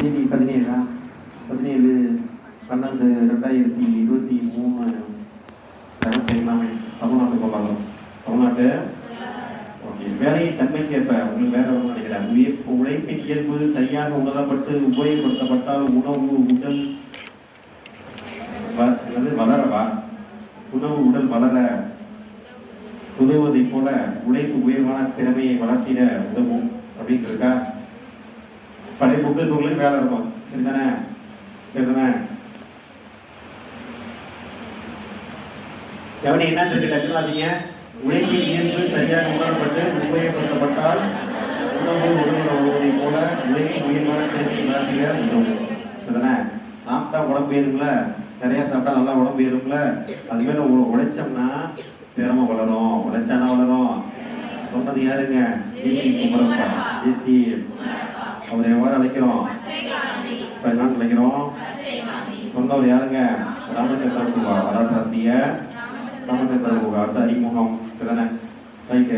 தேதி 17/12/2023 தமிழ்நாட்டு பொருளாதாரம். தமிழ்நாட்டு ஓகே. வேலையின் தன்மைக்கேற்ப உங்களுக்கு வேற ஒன்றும் நினைக்கிறேன். உழைப்பின் இயல்பு சரியாக உணரப்பட்டு உபயோகப்படுத்தப்பட்டால் உணவு உடல் வளரவா உணவு உடல் வளர உதவுவதை போல உழைப்பு உயர்வான திறமையை வளர்த்திட உதவும் அப்படின்னு இருக்கா? பழைய புத்தகங்களுக்கு வேலை இருக்கும். சரிதானே? சரிதானே? கவனி என்ன இருக்கு டக்குனாதீங்க. உழைப்பின் இயல்பு சரியாக உணரப்பட்டு உபயோகப்படுத்தப்பட்டால் உணவு உடல் உதவுவதை போல உழைப்பு உயர்வான திறமையை வளர்த்திட உதவும். சரிதானே? சாப்பிட்டா உடம்பு ஏறும்ல, நிறைய சாப்பிட்டா நல்லா உடம்பு ஏறும்ல. அது மேல உழைச்சோம்னா திறமை வளரும். உழைச்சானா வளரும். சொன்னது யாருங்க? ஜேசி குமரப்பா. ஜேசி அவர் எவ்வாறு அழைக்கிறோம்? என்னன்னு அழைக்கிறோம்? சொன்னவர் யாருங்க? ராமச்சந்திரன் வரலாற்றாசிரியர் ராமச்சந்திரன். அடுத்த அறிமுகம். சரிதானே? ரைட்டு.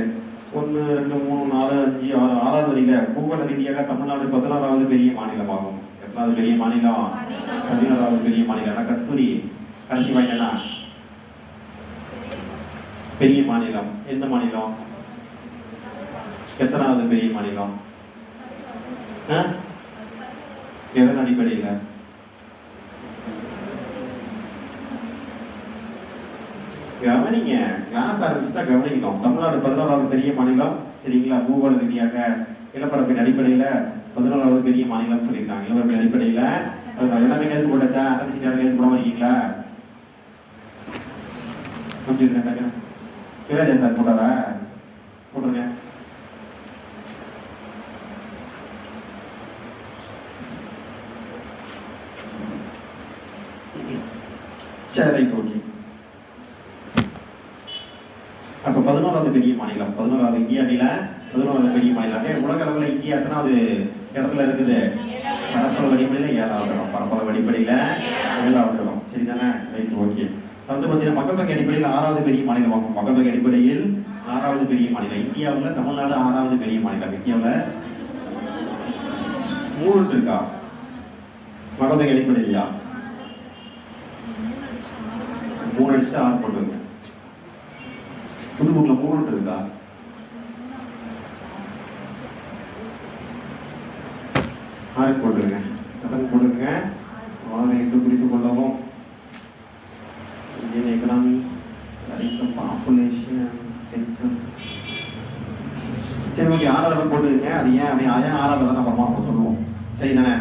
1 2 3 4 5 6 6வது வரியில பூகோள ரீதியாக தமிழ்நாடு 16வது பெரிய மாநிலமாகும். எத்தனாவது பெரிய மாநிலம்? 16வது பெரிய மாநிலம். கஸ்தூரி கடைசி வாய்னா பெரிய மாநிலம் எந்த மாநிலம்? எத்தனாவது பெரிய மாநிலம்? எதன் அடிப்படையில்? கவனிங்க. கிளாஸ் ஆரம்பிச்சுட்டா கவனிக்கணும். தமிழ்நாடு 16வது பெரிய மாநிலம். சரிங்களா? பூகோள ரீதியாக நிலப்பரப்பின் அடிப்படையில 16வது பெரிய மாநிலம் சொல்லியிருக்காங்க. நிலப்பரப்பின் அடிப்படையில எல்லாமே கேள்வி போட்டாச்சா? எழுத்து போடாம இருக்கீங்களா? இளையராஜா சார் போட்டாரா? போட்டுருங்க. சரி, ஓகே. அப்ப 11வது பெரிய மாநிலம், 11வது இந்தியாவில 11வது பெரிய மாநிலம். உலக அளவில் இந்தியா எத்தனாவது இடத்துல இருக்குது? பரப்பளவு அடிப்படையில 7வது இடம். பரப்பளவு அடிப்படையில 7வது இடம். சரிதானே? Right, okay. வந்து பார்த்தீங்கன்னா மக்கள் தொகை அடிப்படையில் 6வது பெரிய மாநிலம் ஆகும். மக்கள் தொகை அடிப்படையில் 6வது பெரிய மாநிலம். இந்தியாவில் தமிழ்நாடு 6வது பெரிய மாநிலம். இந்தியாவில் 3 இருக்கா? மக்கள் தொகை அடிப்படையிலையா? 3 அடிச்சு 6 போட்டுருங்க. புதுக்கோட்ல 3 இருக்கா? போட்டுருங்க. போட்டுருங்க. 6 8 குறித்துக் கொள்ளவும். Indian economy, population, census. சரி, ஓகே. 6வது போட்டுருங்க. அது ஏன் 6வது அப்புறமா நம்ம சொல்லுவோம். சரிதானே?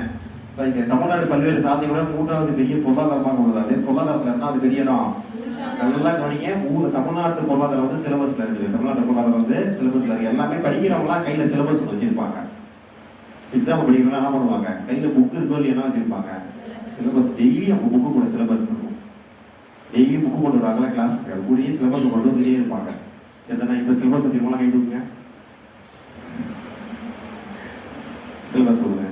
தமிழ்நாடு பல்வேறு சாதனைகளுடன் 3வது பெரிய பொருளாதாரமாக உள்ளது. அதே பொருளாதாரத்துல இருந்தா அது பெரிய இடம். நல்லா கவனிங்க. தமிழ்நாட்டு பொருளாதாரம் வந்து சிலபஸ்ல இருக்குது. தமிழ்நாட்டு பொருளாதாரம் வந்து சிலபஸ்ல இருக்கு. எல்லாமே படிக்கிறவங்களாம் கையில சிலபஸ் வச்சிருப்பாங்க. எக்ஸாம் படிக்கிறவங்க என்ன பண்ணுவாங்க? கையில புக் இருக்கோ என்ன வச்சிருப்பாங்க? சிலபஸ். டெய்லி அவங்க புக்கு கூட சிலபஸ் இருக்கும். டெய்லி புக்கு கொண்டு வராங்களா கிளாஸுக்கு? அது கூடயே சிலபஸ் கொண்டு வந்துட்டே இருப்பாங்க. சரிதானே? இப்ப சிலபஸ் வச்சிருக்கோம்லாம் கை தூக்குங்க. சிலபஸ் சொல்லுங்க.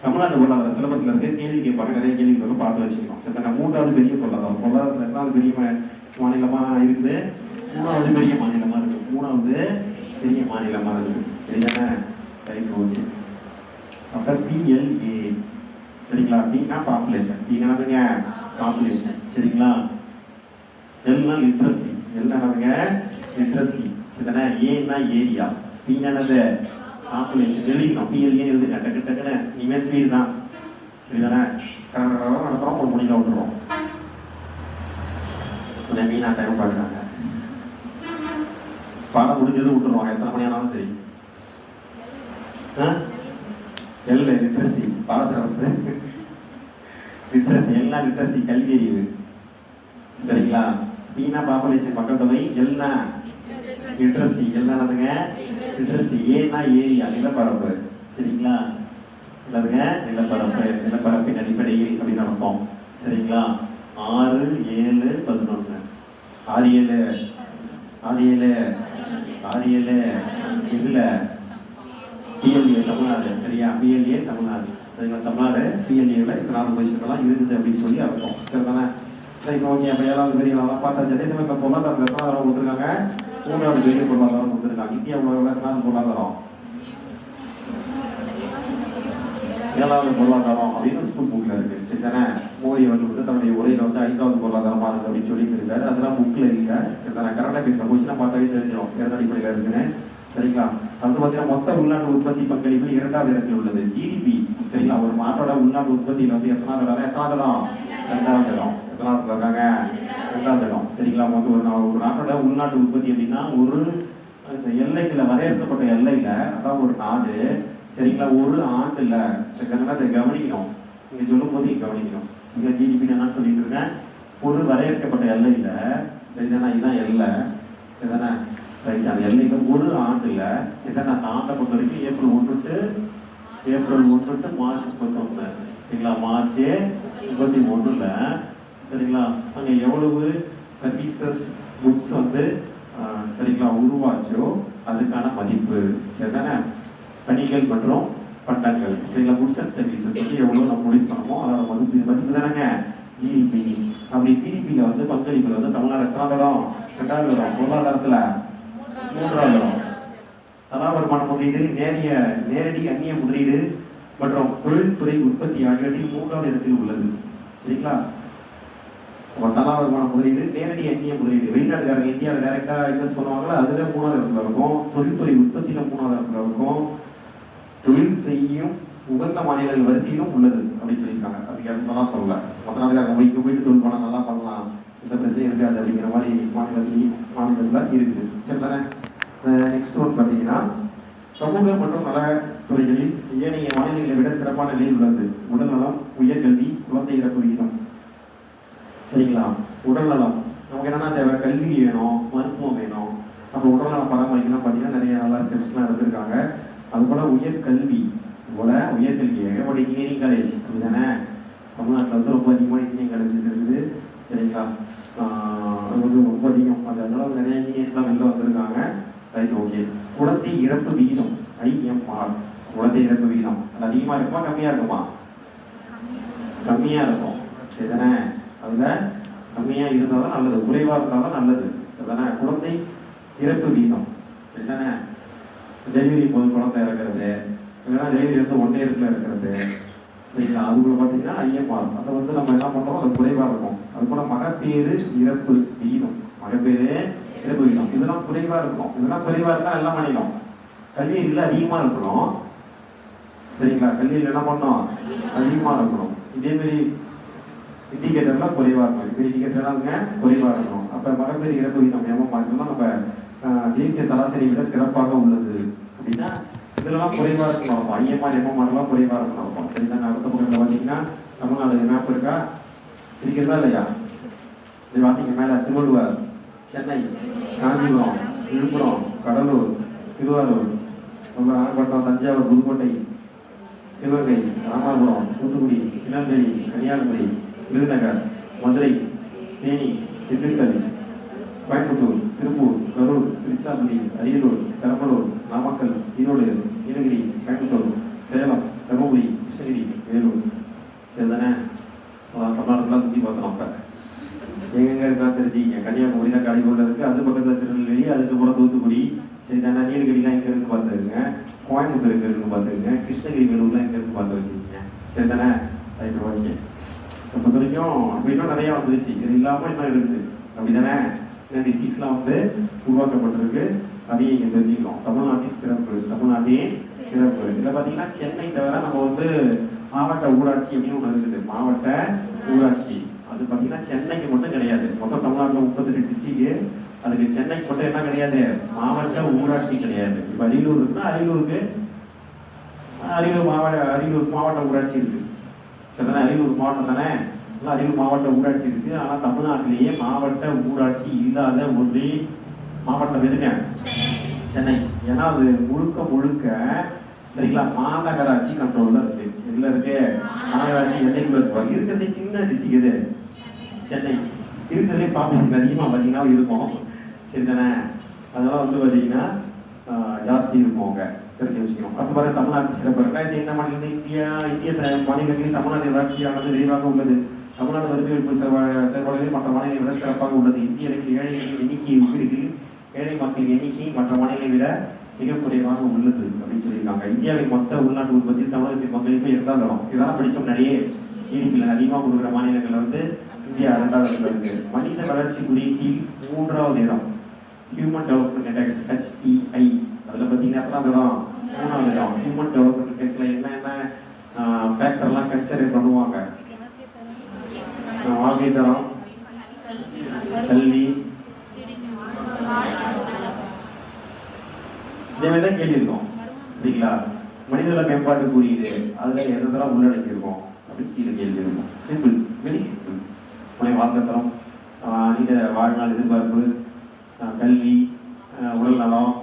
தமிழ்நாட்டு பொருளாதார சிலபஸ்ல இருக்க கேள்வி கேட்பாங்க. நிறைய கேள்வி கேட்பாங்க. பார்த்து வச்சுக்கணும். சரிதானே? 3வது பெரிய பொருளாதாரம். பொருளாதாரத்துல 2வது பெரிய மாநிலமா இருக்குது. 3வது பெரிய மாநிலமா இருக்கு. 3வது பெரிய மாநிலமா இருக்கு. சரிதானே? Right, okay. அப்ப PLA. சரிங்களா? Pனா பாப்புலேஷன். P என்னதுங்க? பாப்புலேஷன். சரிங்களா? எல்லாம் லிட்ரஸி. எல்லாம் என்னதுங்க? லிட்ரஸி. சரிதானே? ஏன்னா ஏரியா. P என்னது? பாப்புலேஷன். எழுதிக்கணும். PLA எழுதுங்க. டக்கு டக்குன்னு இனிமே ஸ்பீடு தான். சரிதானே? நடத்துறோம். ஒரு முடியல விட்டுருவோம். மீனா டைம் பார்க்குறாங்க. பாடம் முடிஞ்சது விட்டுருவாங்க. எத்தனை மணி ஆனாலும் சரி. லிட்ரஸி. பாடத்துல வந்து லிட்ரஸி. எல்லாம் லிட்ரஸி. கல்வி அறிவு. சரிங்களா? பீனா பாப்புலேஷன் மக்கள் தொகை. எல்லாம் லிட்ரஸி. எல்லாம் என்னதுங்க? லிட்ரஸி. ஏன்னா ஏரியா நிலப்பரப்பு. சரிங்களா? என்னதுங்க? நிலப்பரப்பு. நிலப்பரப்பின் அடிப்படையில் அப்படின்னு அர்த்தம். சரிங்களா? 6 7 11 6 7 இதுல PLA தமிழ்நாடு. சரியா? PLA தமிழ்நாடு. சரிங்களா? தமிழ்நாடு PLA-ல 4 பொசிஷன்லாம் இருக்குது அப்படின்னு சொல்லி அர்த்தம். சரிதானே? சரி, ஓகே. அப்ப 7வது பெரிய பார்த்தாச்சு. அதே சமயம் பொருளாதாரம் எத்தனாவது கொடுத்துருக்காங்க? 3வது பெரிய பொருளாதாரம் கொடுத்துருக்காங்க. இந்தியா உலகில் எத்தனாவது பொருளாதாரம்? ஏழாவது பொருளாதாரம் அப்படின்னு ஸ்கூல் புக்ல இருக்கு. சரி தானே? மோடி அவர்கள் வந்து தன்னுடைய உரையில வந்து 5வது பொருளாதாரமா இருக்கு அப்படின்னு சொல்லிட்டு இருக்காரு. அதெல்லாம் புக்ல இல்ல. சரி தானே? கரெக்டா பேசுற போச்சுன்னா பார்த்தாவே தெரிஞ்சிடும் எதன் அடிப்படையில் இருக்குன்னு. சரிங்களா? அது பார்த்தீங்கன்னா மொத்த உள்நாட்டு உற்பத்தி பங்களிப்பு 2வது இடத்தில் உள்ளது. ஜிடிபி சரிங்களா? ஒரு நாட்டோட உள்நாட்டு உற்பத்தியில வந்து எத்தனாவது இடம்? 2வது இடம். எத்தனாவது இருக்காங்க? 2வது இடம். சரிங்களா? வந்து ஒரு நாட்டோட உள்நாட்டு உற்பத்தி அப்படின்னா ஒரு எல்லைக்குள்ள வரையறுக்கப்பட்ட எல்லையில அதான் ஒரு நாடு. சரிங்களா? ஒரு ஆண்டுல அதை கவனிக்கணும். நீங்க சொல்லும் போது கவனிக்கணும். இங்க ஜிடிபி என்னன்னு சொல்லிட்டு இருக்கேன். ஒரு வரையறுக்கப்பட்ட எல்லையில சரிதானா? இதுதான் எல்லை. சரிதானே? ரைட். அந்த எல்லையில ஒரு ஆண்டுல சரிதானே? அந்த ஆண்டை பொறுத்த வரைக்கும் ஏப்ரல் 1 to மார்ச் 31. சரிங்களா? மார்ச் 31ல சரிங்களா? அங்க எவ்வளவு சர்வீசஸ் குட்ஸ் வந்து சரிங்களா உருவாச்சோ அதுக்கான மதிப்பு. சரிதானே? பணிகள் மற்றும் பண்டங்கள் சரிங்களா? குட்ஸ் அண்ட் சர்வீசஸ் வந்து எவ்வளவு நம்ம ப்ரொடியூஸ் பண்ணமோ அதோட மதிப்பு தானேங்க ஜிடிபி. அப்படி ஜிடிபியில வந்து பங்களிப்புல வந்து தமிழ்நாடு எத்தனாவது இடம்? 2வது இடம். பொருளாதாரத்துல 3வது இடம். தலா வருமான முதலீடு, நேரடி அந்நிய முதலீடு மற்றும் தொழில்துறை உற்பத்தி ஆகியவற்றில் 3வது இடத்தில் உள்ளது. சரிங்களா? தலா வருமான முதலீடு, நேரடி அந்நிய முதலீடு, வெளிநாட்டுக்காரங்க இந்தியாவில் டைரக்டா இன்வெஸ்ட் பண்ணுவாங்களா, அதுல 3வது இடத்துல இருக்கும். தொழில்துறை உற்பத்தியில 3வது இடத்துல இருக்கும். தொழில் செய்யும் உகந்த மாநிலங்கள் வரிசையிலும் உள்ளது அப்படின்னு சொல்லியிருக்காங்க. அதுக்கு இடத்துலாம் சொல்லல. மற்ற நாட்டுக்காரங்க இங்க போயிட்டு தொழில் பண்ண நல்லா பண்ணலாம், இந்த பிரச்சனை இருக்காது அப்படிங்கிற மாதிரி மாநிலத்துல இருக்குது. சரி தானே? நெக்ஸ்ட் ஒன் பார்த்தீங்கன்னா சமூக மற்றும் நலத்துறைகளில் ஏனைய மாநிலங்களை விட சிறப்பான நிலையில் உள்ளது. உடல்நலம், உயர்கல்வி, குழந்தை இறப்பு விகிதம். சரிங்களா? உடல்நலம் நமக்கு என்னன்னா தேவை? கல்வி வேணும், மருத்துவம் வேணும். அப்போ உடல்நலம் பராமரிக்கலாம் பார்த்தீங்கன்னா நிறைய நல்லா ஸ்டெப்ஸ்லாம் எடுத்திருக்காங்க. அது போல உயர்கல்வி ஏகப்பட்ட இன்ஜினியரிங் காலேஜ் அப்படிதானே? தமிழ்நாட்டில் வந்து ரொம்ப அதிகமாக இன்ஜினியரிங் காலேஜஸ் இருக்குது. சரிங்களா? அது வந்து ரொம்ப அதிகம். அதனால நிறைய இன்ஜினியர்ஸ்லாம் வெளில வந்திருக்காங்க. Right, okay. குழந்தை இறப்பு விகிதம் IMR. குழந்தை இறப்பு விகிதம் அது அதிகமாக இருக்குமா கம்மியாக இருக்குமா? கம்மியாக இருக்கும். சரிதானே? அதுல கம்மியா இருந்தால் தான் நல்லது, குறைவா இருந்தால் தான் நல்லது. சரிதானே? குழந்தை இறப்பு வீதம். சரிதானே? டெலிவரி போது குழந்தை இறக்குறது, இல்லைன்னா டெலிவரி வந்து 1 இயர்ல இருக்கிறது. சரிங்களா? அதுக்குள்ள பார்த்தீங்கன்னா IMR அதை வந்து நம்ம என்ன பண்றோம்? அது குறைவா இருக்கும். அது போல மகப்பேறு இறப்பு விகிதம், மகப்பேறு இறப்பு விகிதம் இதெல்லாம் குறைவா இருக்கும். இதெல்லாம் குறைவா இருந்தா எல்லாம் பண்ணிடும். கல்லீரல் அதிகமா இருக்கணும். சரிங்களா? கல்லீரல் என்ன பண்ணோம்? அதிகமா இருக்கணும். இதே மாதிரி இண்டிகேட்டர்லாம் குறைவா இருக்கும். இப்போ இண்டிகேட்டர்லாம் குறைவா இருக்கணும். அப்ப மகப்பேறு இறப்பு விகிதம் ஏமாற்றம்னா நம்ம தேசிய சராசரி விட சிறப்பாக உள்ளது அப்படின்னா இதெல்லாம் குறைவா இருக்கணும். IMR MMRலாம் குறைவா இருக்கணும். சரிதாங்க? அடுத்த பக்கத்தில் பார்த்தீங்கன்னா தமிழ்நாடு மேப் இருக்கா? இருக்கிறதா இல்லையா? இது வாசிங்க மேல. திருவள்ளுவர், சென்னை, காஞ்சிபுரம், விழுப்புரம், கடலூர், திருவாரூர், நாகப்பட்டினம், தஞ்சாவூர், புதுக்கோட்டை, சிவகங்கை, ராமநாதபுரம், தூத்துக்குடி, திருநெல்வேலி, கன்னியாகுமரி, விருதுநகர், மதுரை, தேனி, திண்டுக்கல், கோயம்புத்தூர், திருப்பூர், கரூர், திருச்சிராப்பள்ளி, அரியலூர், பெரம்பலூர், நாமக்கல், ஈரோடு, நீலகிரி, கோயம்புத்தூர், சேலம், தருமபுரி, கிருஷ்ணகிரி, வேலூர். சரிதானே? தமிழ்நாடுலாம் சுற்றி பார்த்தோம். அப்ப எங்க இருக்கா தெரிஞ்சுங்க. கன்னியாகுமரி தான் கடைகோல இருக்கு. அது பக்கத்துல திருநெல்வேலி, அதுக்கப்புறம் தூத்துக்குடி. சரிதானே? நீலகிரிலாம் எங்க இருக்கு பார்த்துருங்க. கோயம்புத்தூர் எங்க இருக்கு பார்த்துருங்க. கிருஷ்ணகிரி, வேலூர்லாம் எங்க இருக்கு பார்த்து வச்சுக்கோங்க. சரிதானே? Right, okay. பொறுத்த வரைக்கும் அப்போ இன்னும் நிறைய வந்துருச்சு. இது இல்லாமல் இன்னும் இருக்குது அப்படிதானே? டிசீஸ்லாம் வந்து உருவாக்கப்பட்டிருக்கு. அதையும் இங்கே தெரிஞ்சுக்கலாம். தமிழ்நாட்டின் சிறப்பு. இதில் பார்த்தீங்கன்னா சென்னை தவிர நம்ம வந்து மாவட்ட ஊராட்சி அப்படின்னு ஒன்று இருக்குது. மாவட்ட ஊராட்சி அது பார்த்தீங்கன்னா சென்னைக்கு மட்டும் கிடையாது. மொத்தம் தமிழ்நாட்டில் 32 டிஸ்ட்ரிக்ட். அதுக்கு சென்னைக்கு மட்டும் என்ன கிடையாது? மாவட்ட ஊராட்சி கிடையாது. இப்போ அரியலூர் இருக்குன்னா அரியலூர் மாவட்ட ஊராட்சி இருக்கு. சரிதானே? அரியலூர் மாவட்டம் தானே? அரியலூர் மாவட்ட ஊராட்சி இருக்கு. ஆனால் தமிழ்நாட்டிலேயே மாவட்ட ஊராட்சி இல்லாத ஒரே மாவட்டம் எதுங்க? சென்னை. ஏன்னா அது முழுக்க சரிங்களா மாநகராட்சி கண்ட்ரோல்ல இருக்கு. இதுல இருக்கு மாநகராட்சி எல்லைக்குள்ள இருக்கு. இருக்கிறதே சின்ன டிஸ்ட்ரிக்ட் இது சென்னை. இருக்கிறதுலே பாப்புலேஷன் அதிகமாக பார்த்தீங்கன்னா இருக்கும். சரிதானே? அதெல்லாம் வந்து பார்த்தீங்கன்னா ஜாஸ்தி இருக்கும். அவங்க தெரிஞ்சு வச்சுக்கணும். அப்போ பாரு தமிழ்நாட்டு சிறப்பு. 2005 மாநிலத்தில் இந்திய மாநிலங்களில் தமிழ்நாட்டின் வளர்ச்சியானது விரைவாக உள்ளது. தமிழ்நாடு வறுமை ஒழிப்பு செயல்பாடுகளில் மற்ற மாநிலங்களை விட சிறப்பாக உள்ளது. இந்திய அளவில் ஏழைகளின் எண்ணிக்கை ஒப்பீடுகளில் ஏழை மக்களின் எண்ணிக்கை மற்ற மாநிலங்களை விட மிக குறைவாக உள்ளது அப்படின்னு சொல்லியிருக்காங்க. இந்தியாவின் மொத்த உள்நாட்டு உற்பத்தி தமிழகத்தின் பங்களிப்பு 2வது இடம். இதெல்லாம் படிக்க முன்னாடியே ஜிடிபியில் அதிகமாக கொடுக்குற மாநிலங்கள்ல வந்து இந்தியா 2வது இடத்துல இருக்கு. மனித வளர்ச்சி குறியீட்டில் 3வது இடம். ஹியூமன் டெவலப்மெண்ட் இண்டெக்ஸ் HDI அதில் பார்த்தீங்கன்னா எத்தனாவது இடம்? 3வது இடம். ஹியூமன் டெவலப்மெண்ட் இண்டெக்ஸ்ல என்னென்ன ஃபேக்டர்லாம் கன்சிடர் பண்ணுவாங்க? வாழ்க்கை தரம், கல்வி, இதே மாதிரி தான் கேள்வி இருக்கும் சரிங்களா? மனிதவள மேம்பாட்டு குறியீடு அதுல எதெல்லாம் உள்ளடக்கி இருக்கும் அப்படின்னு கீழே கேள்வி இருக்கும். Simple, very simple. வாழ்க்கை தரம், நீண்ட வாழ்நாள் எதிர்பார்ப்பு, கல்வி, உடல் நலம்,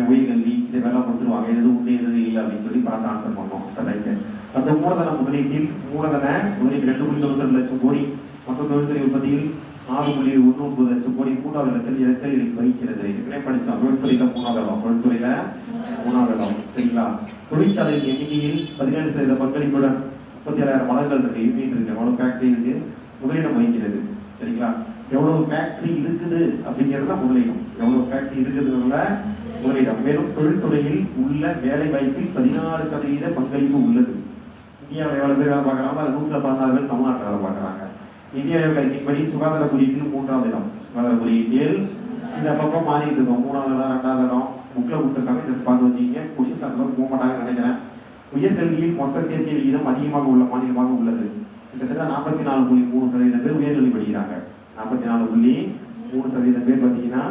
உயிர்கல்வி, இதை வேலை கொடுத்துருவாங்க. எது உண்டு எது இல்லை அப்படின்னு சொல்லி பார்த்து ஆன்சர் பண்ணோம். Sir right. அந்த மூலதன முதலீட்டில் மூலதன முதலீடு 2.92 லட்சம் கோடி, மொத்த தொழில்துறை உற்பத்தியில் 4.19 லட்சம் கோடி 3வது இடத்தில் வகிக்கிறது. ஏற்கனவே படித்தோம். தொழில்துறையில 3வது இடம். தொழில்துறையில 3வது இடம் சரிங்களா? தொழிற்சாலையின் எண்ணிக்கையில் 17% பங்களிப்புடன் 37,000 மலர்கள் இருக்கு, யூனிட் இருக்கு, எவ்வளவு ஃபேக்டரி இருக்கு, முதலிடம் வகிக்கிறது சரிங்களா? எவ்வளவு ஃபேக்டரி இருக்குது அப்படிங்கிறதுல முதலிடம். எவ்வளவு ஃபேக்டரி இருக்குதுல முதலிடம். மேலும் தொழில்துறையில் உள்ள வேலை வாய்ப்பில் 16% பங்களிப்பு உள்ளது. இந்தியாவில் எவ்வளவு பேர் வேலை பார்க்கறாங்க? அது 114 பேர் தமிழ்நாட்டில் வேலை பார்க்கறாங்க. இந்திய அறிக்கைப்படி சுகாதார குறியீட்டில் 3வது இடம். சுகாதார குறியீட்டில் இது அப்பப்போ மாறிட்டு இருக்கும். 3வது இடம், 2வது இடம் புக்கில் கொடுத்துருக்காங்க. ஜஸ்ட் பார்த்து வச்சுக்கிங்க. கொஷின்ஸ் அந்த போக மாட்டாங்கன்னு நினைக்கிறேன். உயர்கல்வியில் மொத்த சேர்க்கை விகிதம் அதிகமாக உள்ள மாநிலமாக உள்ளது. கிட்டத்தட்ட 44.3% பேர் உயர்கல்வி படிக்கிறாங்க. 44.3% பேர் பார்த்தீங்கன்னா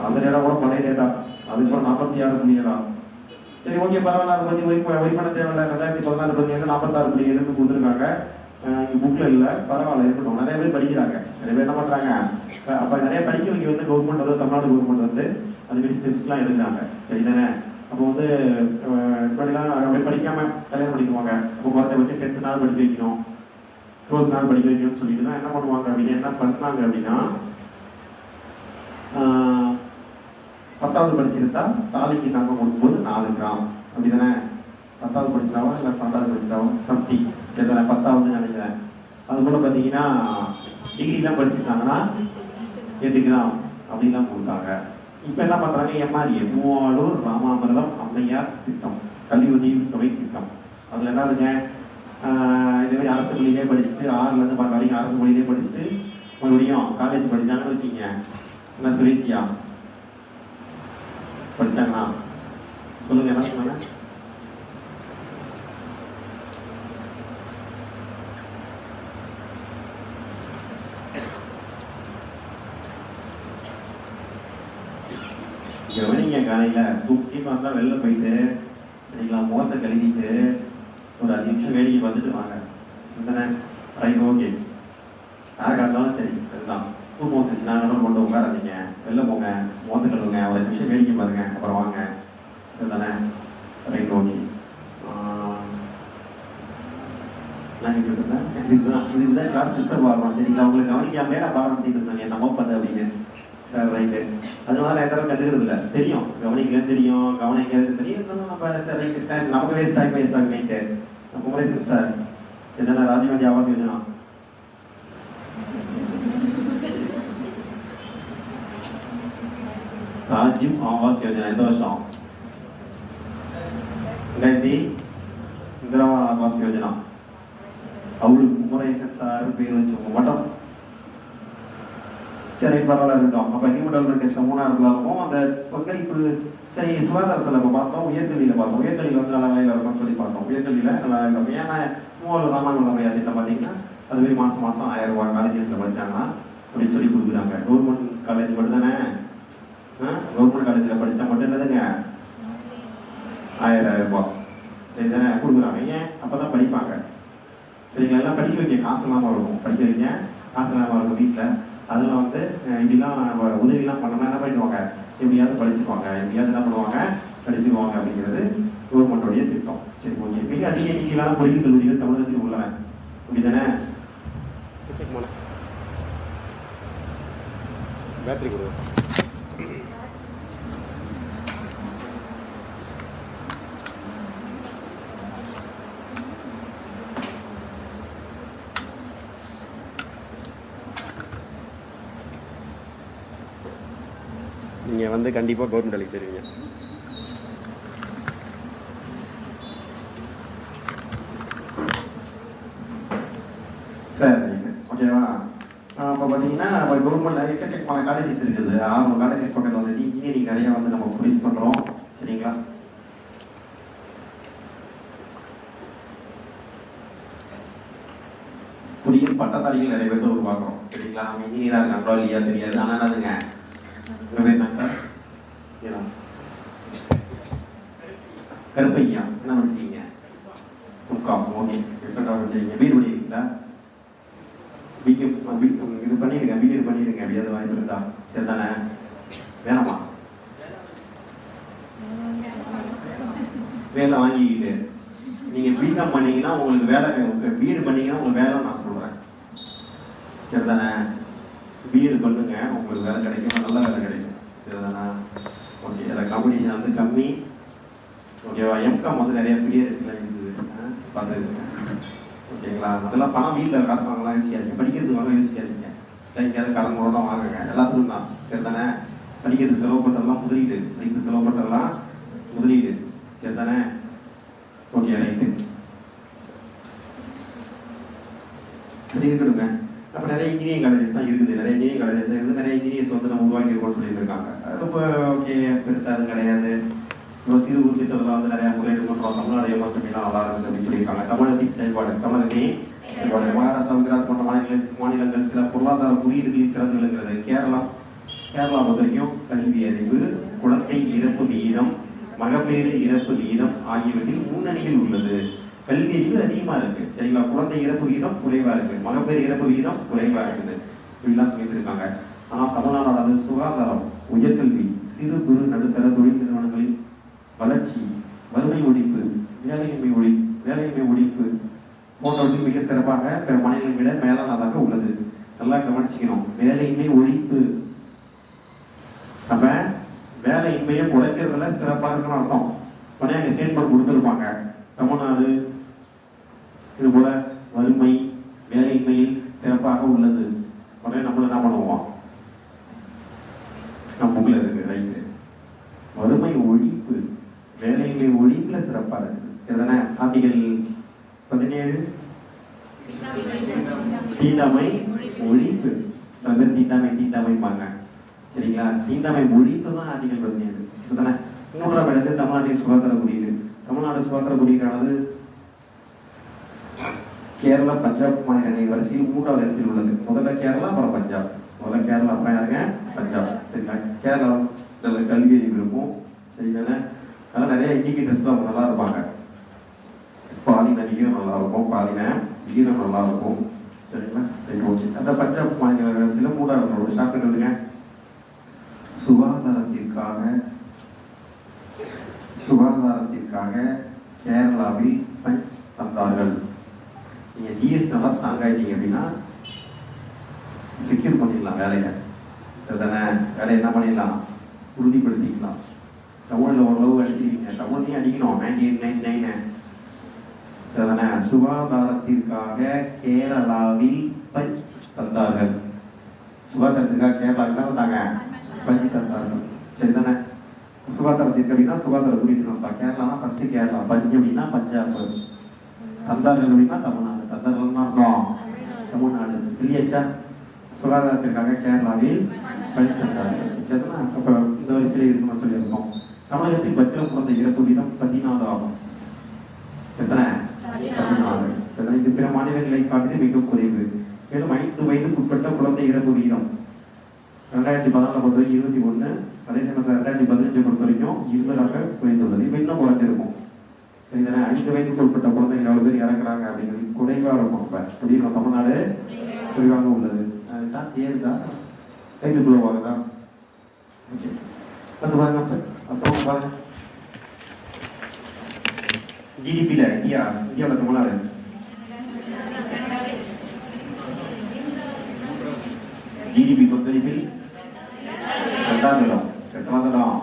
அந்த டேட்டா கூட பழைய டேட்டா. அதுக்கப்புறம் 46.7. சரி ஓகே பரவாயில்ல. அதை பற்றி ஒரி பண்ண தேவையில்லை. 2016 பார்த்தீங்கன்னா 46.7 கொடுத்துருக்காங்க. புக்கில் இல்லை, பரவாயில்ல இருக்கட்டும். நிறைய பேர் படிக்கிறாங்க. நிறைய பேர் என்ன பண்ணுறாங்க? அப்போ நிறைய படிக்க வைக்க வந்து கவர்மெண்ட் வந்து தமிழ்நாடு கவர்மெண்ட் வந்து அதுமாரி ஸ்டெப்ஸ்லாம் எடுக்கிறாங்க சரி தானே? அப்போ வந்து இப்படிலாம் அப்படியே படிக்காமல் கல்யாணம் பண்ணிக்குவாங்க. அப்போ குறைஞ்ச வச்சு 10th நாள் படிக்க வைக்கணும், 12th நாள் படிக்க வைக்கணும்னு சொல்லிட்டு தான் என்ன பண்ணுவாங்க அப்படின்னா என்ன பண்ணாங்க அப்படின்னா 10வது படிச்சிருந்தா தாலிக்கு தங்கம் கொடுக்கும்போது 4 கிராம் அப்படி தானே? 10வது படிச்சிட்டாவோ இல்லை 12வது படிச்சிட்டாவோ சம்திங் சரி தானே? 10வது நினைக்கிறேன். அது போல் பார்த்தீங்கன்னா டிகிரிலாம் படிச்சிருக்காங்கன்னா 8 கிராம் அப்படின்லாம் கொடுத்தாங்க. இப்போ என்ன பண்ணுறாங்க? MRA மூவாளூர் ராமாமிர்தம் அம்மையார் திட்டம், கல்வி உதவி தொகை திட்டம். அதில் என்ன இருக்குங்க? இதேமாதிரி அரசு பள்ளியிலே படிச்சுட்டு 6லேருந்து 12 வரைக்கும் அரசு பள்ளியிலே படிச்சுட்டு மறுபடியும் காலேஜ் படித்தாங்கன்னு வச்சுங்க. என்ன சுரேசியா படிச்சாங்களா? சொல்லுங்க, என்ன சொன்னாங்க? கவனிங்க. காலையில் தூக்கிட்டு வந்தால் வெளில போயிட்டு சரிங்களா? முகத்தை கழுவிட்டு ஒரு 5 நிமிஷம் வேடிக்கை பார்த்துட்டு வாங்க. சிந்தனை ரைட் ஓகே. யாராக இருந்தாலும் சரி அதுதான். தூக்கம் வந்துச்சுன்னா நம்பர் கொண்டு உட்காராதீங்க. வெளில போங்க, முகத்தை கழுவுங்க, ஒரு 5 நிமிஷம் வேடிக்கை பாருங்க, அப்புறம் வாங்க. சரிதானே? Right okay. இதுதான் கிளாஸ் டிஸ்டர்ப் ஆகணும் சரிங்களா? உங்களுக்கு கவனிக்காமலே நான் பாடம் நடத்திட்டு இருந்தேன் நம்ம பண்ணு அப்படின்னு. Sir right. அதனால நான் எதாவது கற்றுக்கிறது இல்லை. தெரியும் கவனிக்கலன்னு தெரியும், கவனிக்கிறது தெரியும். நம்ம சார் ரைட்டு டைம் நமக்கு வேஸ்ட் ஆகிட்டு குமரேசன் சார் சரிதானே? ராஜீவ் காந்தி ஆவாஸ் யோஜனா ராஜீவ் ஆவாஸ் யோஜனா எந்த வருஷம்? 2000. இந்திரா ஆவாஸ் யோஜனா அவருக்கு குமரேசன் சார் பேர் வச்சுக்கோங்க மாட்டோம். சரி பரவாயில்ல இருக்கட்டும். அப்போ ஹியூமன் டெவலப்மெண்ட் டெஸ்ட் 3வது இருக்கும். அந்த பங்களிப்பு சரி சுகாதாரத்தில் இப்போ பார்த்தோம், உயர்கல்வியில் பார்த்தோம். உயர்கல்வியில் வந்து நல்ல வேலையில் இருக்கும்னு சொல்லி பார்த்தோம். உயர்கல்வியில் நல்லா இருக்கும். ஏன்னா மூவாளூர் ராமாமிர்தம் அம்மையார் திட்டம் பார்த்தீங்கன்னா அதுமாரி மாதம் 1000 ரூபா காலேஜஸில் படித்தாங்கன்னா அப்படின்னு சொல்லி கொடுக்குறாங்க. கவர்மெண்ட் காலேஜ் மட்டும் தானே? கவர்மெண்ட் காலேஜில் படித்தா மட்டும் என்னதுங்க 1000 ரூபா சரி தானே கொடுக்குறாங்க. ஏன்? அப்போ தான் படிப்பாங்க சரிங்களா? எல்லாம் படிக்க வைக்க காசு இல்லாமல் இருக்கும். படிக்க வைக்க காசு இல்லாமல் இருக்கும் வீட்டில். அதில் வந்து இப்படிலாம் உதவிலாம் பண்ணோம்னா என்ன பண்ணிடுவாங்க? எப்படியாவது படிச்சுக்குவாங்க, எப்படியாவது என்ன பண்ணுவாங்க? படிச்சுக்குவாங்க அப்படிங்கிறது கவர்மெண்டோடைய திட்டம். சரி ஓகே. மிக அதிக எண்ணிக்கையிலான பொறியியல் கல்லூரிகள் தமிழகத்தில் உள்ளன அப்படி தானே? பேட்டரி கொடு. நீங்கள் நீங்கள் வந்து கண்டிப்பாக கவர்மெண்ட் வேலைக்கு போயிருவீங்க. சரி, ஓகேவா? இப்போ பார்த்தீங்கன்னா கவர்மெண்ட் எக்கச்சக்கமான காலேஜஸ் இருக்குது. 6 காலேஜஸ் பக்கத்தில் வந்துட்டு இன்ஜினியரிங் நிறைய வந்து நம்ம ப்ரொடியூஸ் பண்ணுறோம். சரிங்களா? பொறியியல் பட்டதாரிகள் நிறைய பேர் உருவாக்குறோம். சரிங்களா? நம்ம இன்ஜினியராக இருக்காங்களோ இல்லையா தெரியாது. ஆனால் என்னதுங்க, உங்கள் பேர் என்ன சார்? கருப்பையா என்ன வச்சுக்கீங்க? முக்காம். ஓகே, எத்தனை வச்சுருக்கீங்க? வீடு பண்ணிருக்கீங்களா? இது பண்ணிடுங்க, பிஎட் பண்ணிடுங்க. எப்படியாவது வாய்ப்பு இருந்தா சரி தானே? வேணாமா? வேலை வாங்கிக்கிட்டு நீங்கள் பிகாம் பண்ணீங்கன்னா உங்களுக்கு வேலை, பிஎட் பண்ணீங்கன்னா உங்களுக்கு வேலை நான் சொல்கிறேன். சரி தானே? பிஎட் பண்ணுங்க, உங்களுக்கு வேலை கிடைக்கும், நல்ல வேலை கிடைக்கும். சரி தானே? ஓகே, அதில் காம்படிஷன் வந்து கம்மி. ஓகேவா? எம்காம் வந்து நிறைய பீரியட்லாம் இருக்குது, பார்த்துருக்குங்க. ஓகேங்களா? அதெல்லாம் பணம் வீட்டில் காசு வாங்கலாம் யோசிக்காதீங்க. படிக்கிறதுக்கு வாங்க யோசிக்காதீங்க. எங்கேயாவது கடன் கூட வாங்குங்க, எல்லாத்துக்கும் தான். சரி தானே? படிக்கிறதுக்கு செலவு பண்ணுறதெல்லாம் முதலீடு, படிக்கிறது செலவு பண்ணுறதெல்லாம் முதலீடு. சரி தானே? Okay, right. சரி, இருக்கணுங்க. அப்போ நிறைய இன்ஜினியரிங் காலேஜஸ் தான் இருக்குது. நிறைய இன்ஜினியரிங் காலேஜஸ் இருக்குது. நிறைய இன்ஜினியர்ஸ் வந்து நம்ம உருவாக்கியிருக்கோம்னு சொல்லியிருக்காங்க. ரொம்ப ஓகே, பெருசாக அது கிடையாது. இப்போ சிறு குறு திட்டத்தில் வந்து நிறையா முதலீடு பண்ணுறோம். தமிழ்நாடு எம்எஸ்எம்இலாம் நல்லா இருக்குது அப்படின்னு சொல்லியிருக்காங்க. தமிழகத்தின் செயல்பாடு, தமிழகத்தின் செயல்பாடு. மகாராஷ்டிரா, குஜராத் போன்ற மாநிலங்கள் சில பொருளாதார குறியீடுகளில் சிறந்து விளங்குகிறது. கேரளா பொறுத்த வரைக்கும் கல்வி அறிவு, குழந்தை இறப்பு விகிதம், மகப்பேறு இறப்பு விகிதம் ஆகியவற்றில் முன்னணியில் உள்ளது. கல்வி அறிவு அதிகமாக இருக்கு. சரிங்களா? குழந்தை இறப்பு விகிதம் குறைவா இருக்கு, மகப்பேறு இறப்பு விகிதம் குறைவா இருக்குது. இப்படிலாம் சொல்லியிருக்காங்க. ஆனால் தமிழ்நாடு சுகாதாரம், உயர்கல்வி, சிறு குறு நடுத்தர தொழில் நிறுவனங்களின் வளர்ச்சி, வறுமை ஒழிப்பு, வேலையின்மை ஒழிப்பு போன்றவற்றில் மிக சிறப்பாக பிற மாநிலங்களை விட மேலானதாக உள்ளது. நல்லா கவனிச்சுக்கணும். வேலையின்மை ஒழிப்பு, நம்ம வேலையின்மையை குறைக்கிறதுல சிறப்பாக இருக்குன்னு அர்த்தம். உடனே அங்கே செயல்பாடு கொடுத்துருப்பாங்க. தமிழ்நாடு இது போல வறுமை வேலையின்மையில் சிறப்பாக உள்ளது. உடனே நம்மள என்ன பண்ணுவோம்? நம்ம புக்கில் இருக்கு, ரைட்டு. வறுமை ஒழிப்பு, வேலையின்மை ஒழிப்புல சிறப்பாக இருக்குது. சரிதானே? ஆர்டிகல் 17 தீண்டாமை ஒழிப்பு. சில பேர் தீண்டாமைப்பாங்க. சரிங்களா? தீண்டாமை ஒழிப்பு தான் ஆர்டிகல் 17. சரிதானே? 3ஆம் இடத்தில் தமிழ்நாட்டின் சுகாதார குறியீடு. தமிழ்நாடு சுகாதார குறியீடானது கேரளா, பஞ்சாப் மாநில வரிசையில் 3வது இடத்தில் உள்ளது. முதல்ல கேரளா, அப்புறம் பஞ்சாப். முதல்ல கேரளா, அப்புறம் யாருங்க? பஞ்சாப். சரிங்களா? கேரளா நல்ல கல்வி அறிவு இருக்கும். சரிதானே? அதெல்லாம் நிறைய இண்டிகேட்டர்ஸ்லாம் அவங்க நல்லா இருப்பாங்க. பாலின விகிதம் நல்லா இருக்கும், பாலின விகிதம் நல்லா இருக்கும். சரிங்களா? ஓகே. அந்த பஞ்சாப் மாநில வரிசையில் 3வது ஒரு ஷார்ட் எழுதுங்க. சுகாதாரத்திற்காக கேரளாவில் பஞ்ச் தந்தார்கள். நீங்கள் ஜிஎஸ்டி நல்லா ஸ்ட்ராங் ஆகிட்டீங்க அப்படின்னா செக்யூர் பண்ணிடலாம் வேலையை. சரிதானே? வேலையை என்ன பண்ணிடலாம்? உறுதிப்படுத்திக்கலாம். தமிழில் ஓரளவு அடிச்சிருக்கீங்க, தமிழ்லையும் அடிக்கணும். 9899. சரிதானே? சுகாதாரத்திற்காக கேரளாவில் பஞ்ச் தந்தார்கள். சுகாதாரத்திற்காக கேரளாவுக்கு தான் வந்தாங்க, பஞ்ச் தந்தார்கள். சரிதானே? சுகாதாரத்திற்கு அப்படின்னா சுகாதார குறியீடு நம்ம கேரளானா ஃபர்ஸ்ட் கேரளா, பஞ்ச் அப்படின்னா பஞ்சாப், தந்தார்கள் அப்படின்னா தமிழ்நாடு. தந்தார்கள் தான் தமிழ்நாடு. இல்லையாச்சா? சுகாதாரத்திற்காக கேரளாவில் பஞ்ச் தந்தார்கள். சரிதானே? அப்போ இந்த வரிசையில் இருக்கணும்னு சொல்லியிருக்கோம். தமிழகத்தில் பச்சிளம் குழந்தை இறப்பு வீதம் 14 ஆகும். எத்தனை? 14. சரிதானே? இது பிற மாநிலங்களை காட்டிலும் மிக குறைவு. மேலும் 5 வயதுக்குட்பட்ட குழந்தை இறப்பு வீதம் 2014 பொறுத்த வரைக்கும் 21, அதே சமயத்தில் 2015 பொறுத்த வரைக்கும் 20ஆக குறைந்துள்ளது. இப்போ இன்னும் குறைஞ்சிருக்கும். சரிதானே? 5 வயதுக்கு உட்பட்ட குழந்தைங்க எவ்வளவு பேர் இறக்குறாங்க அப்படிங்கிறது குறைவாக இருக்கும். இப்போ புரியும், தமிழ்நாடு குறைவாக உள்ளது. சான்ஸ் ஏறுதா? கைதுக்குள்ள வாங்குதா? ஓகே, வந்து பாருங்க. அப்புறம் பாருங்க, ஜிடிபியில் இந்தியாவில் தமிழ்நாடு ஜிடிபி பொறுத்தவரையில் 2வது இடம். எத்தனாவது இடம்?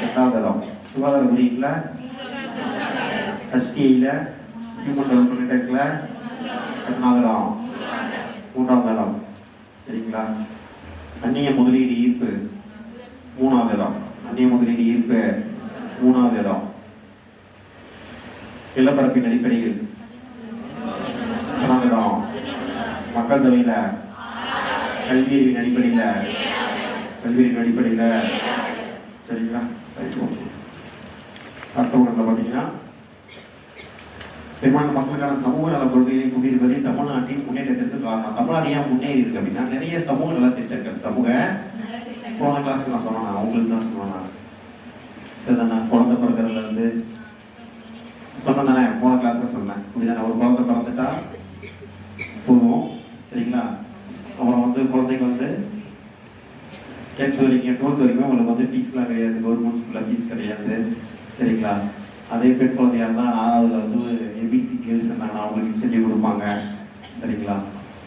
8வது இடம். சுகாதார குறியீட்டில், எஸ்டிஐயில், ஹியூமன் டெவலப்மெண்ட் இண்டெக்ஸில் எத்தனாவது இடம்? 3வது இடம். சரிங்களா? அந்நிய முதலீடு ஈர்ப்பு மூணாவது இடம். அந்நிய முதலீடு ஈர்ப்பு மூணாவது இடம். நிலப்பரப்பின் அடிப்படையில் மூணாவது இடம். மக்கள் தொகையில கல்வியின் அடிப்படையில சரிங்களா? அடுத்த ஊரில் பார்த்தீங்கன்னா பெரும்பாலான மக்களுக்கான சமூக நல கொள்கையை கொண்டிருப்பது தமிழ்நாட்டின் முன்னேற்றத்திற்கு காரணம். தமிழ்நாடு ஏன் முன்னேறி இருக்கு அப்படின்னா நிறைய சமூக நல திட்டங்கள். போன கிளாஸ்க்கு நான் சொன்னேன், அவங்களுக்கு தான் சொன்னேன். சரிதானே? குழந்தை பிறக்கிறதுல இருந்து சொன்னேன் தானே, போன கிளாஸ்ல சொன்னேன். அப்படிதானே? ஒரு குழந்தை பிறந்துட்டா போதும், சரிங்களா? அப்புறம் குழந்தைக்கு 10th வரைக்கும் 12th வரைக்கும் உங்களுக்கு ஃபீஸ்லாம் கிடையாது, கவர்மெண்ட் ஸ்கூலில் ஃபீஸ் கிடையாது, சரிங்களா? அதே பெண் குழந்தையா இருந்தால் 4ஆவதுல ஏபிசி கேள்ஸ் இருந்தாங்கன்னா அவங்களுக்கு இன்சென்டிவ் கொடுப்பாங்க, சரிங்களா?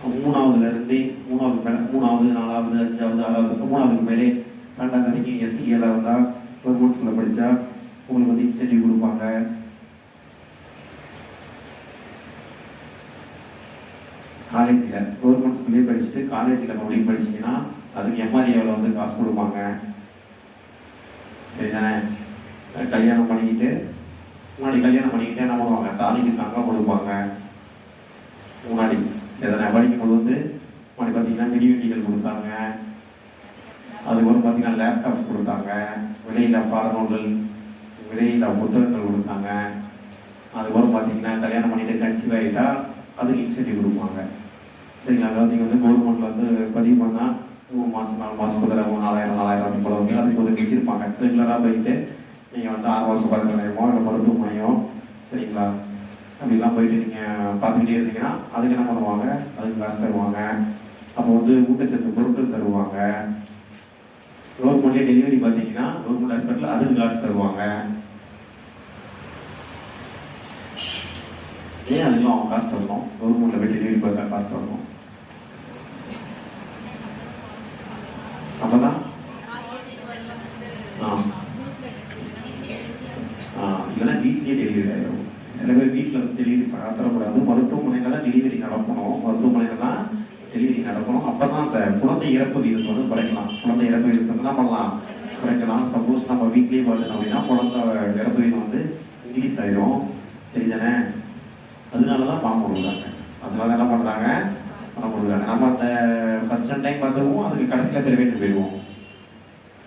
3ஆவதுலேருந்து 3ஆவது 4ஆவது 5ஆவது 6ஆவது 3ஆவதுக்கு மேலே 12ஆவது வரைக்கும் எஸ்சிஏல இருந்தால் கவர்மெண்ட் ஸ்கூலில் படித்தா உங்களுக்கு இன்சென்டிவ் கொடுப்பாங்க. காலேஜில் கவர்மெண்ட் ஸ்கூல்லேயே படிச்சுட்டு காலேஜில் மறுபடியும் படிச்சிங்கன்னா அதுக்கு எம்ஆர்ஏவில் காசு கொடுப்பாங்க, சரிதானே? கல்யாணம் பண்ணிக்கிட்டு முன்னாடி என்ன பண்ணுவாங்க, தாலிக்கு தங்கம் கொடுப்பாங்க முன்னாடி, சரிதானே? படிக்கும்போது முன்னாடி பார்த்தீங்கன்னா மிதிவெட்டிகள் கொடுத்தாங்க, அதுக்கப்புறம் பார்த்தீங்கன்னா லேப்டாப்ஸ் கொடுத்தாங்க, விலையில்லா பாடநூல்கள், விலையில்லா புத்தகங்கள் கொடுத்தாங்க. அதுக்கப்புறம் பார்த்தீங்கன்னா கல்யாணம் பண்ணிட்டு கன்சீவ் ஆகிட்டா அதுக்கு இன்சென்டிவ் கொடுப்பாங்க, சரிங்களா? அதாவது நீங்கள் கவர்மெண்ட்ல பதிவு பண்ணால் 3 மாதம் 4 மாதம் 4000 போல அதுக்கு வச்சிருப்பாங்க. ரெகுலராக போயிட்டு நீங்கள் 6 மாதம் 12000 இல்லை மருத்துவமனையோ, சரிங்களா? அப்படிலாம் போயிட்டு நீங்கள் பார்த்துக்கிட்டே இருந்தீங்கன்னா அதுக்கு என்ன பண்ணுவாங்க, அதுக்கு காசு தருவாங்க. அப்போ ஊட்டச்சத்து பொருட்கள் தருவாங்க. கவர்மெண்ட்லேயே டெலிவரி பார்த்தீங்கன்னா கவர்மெண்ட் ஹாஸ்பிட்டல் அதுக்கு காசு தருவாங்க. ஏன் அதுக்கெல்லாம் அவங்க காசு தரணும்? கவர்மெண்ட்ல போய் டெலிவரி பார்த்தா காசு தரணும். அப்பதான் இல்லைன்னா வீட்லயே டெலிவரி ஆகிடும். சில பேர் வீட்டில் டெலிவரி தரக்கூடாது, மருத்துவமனையில தான் டெலிவரி நடக்கணும். அப்பதான் அந்த குழந்தை இறப்பு விகிதத்தை குறைக்கலாம். குழந்தை இறப்பு விகிதத்தை என்ன பண்ணலாம், குறைக்கலாம். சப்போஸ் நம்ம வீட்லயே பார்த்தோம் அப்படின்னா குழந்தை இறப்பு விகிதம் இன்க்ரீஸ் ஆகிடும், சரிதானே? அதனாலதான் பணம் கொடுக்குறாங்க. அதனால என்ன பண்றாங்க, பணம் கொடுக்குறாங்க. நம்ம அந்த ஃபர்ஸ்ட் டைம் பார்த்துருவோம், அதுக்கு கடைசியில் தெரிவிட்டு போயிடுவோம்,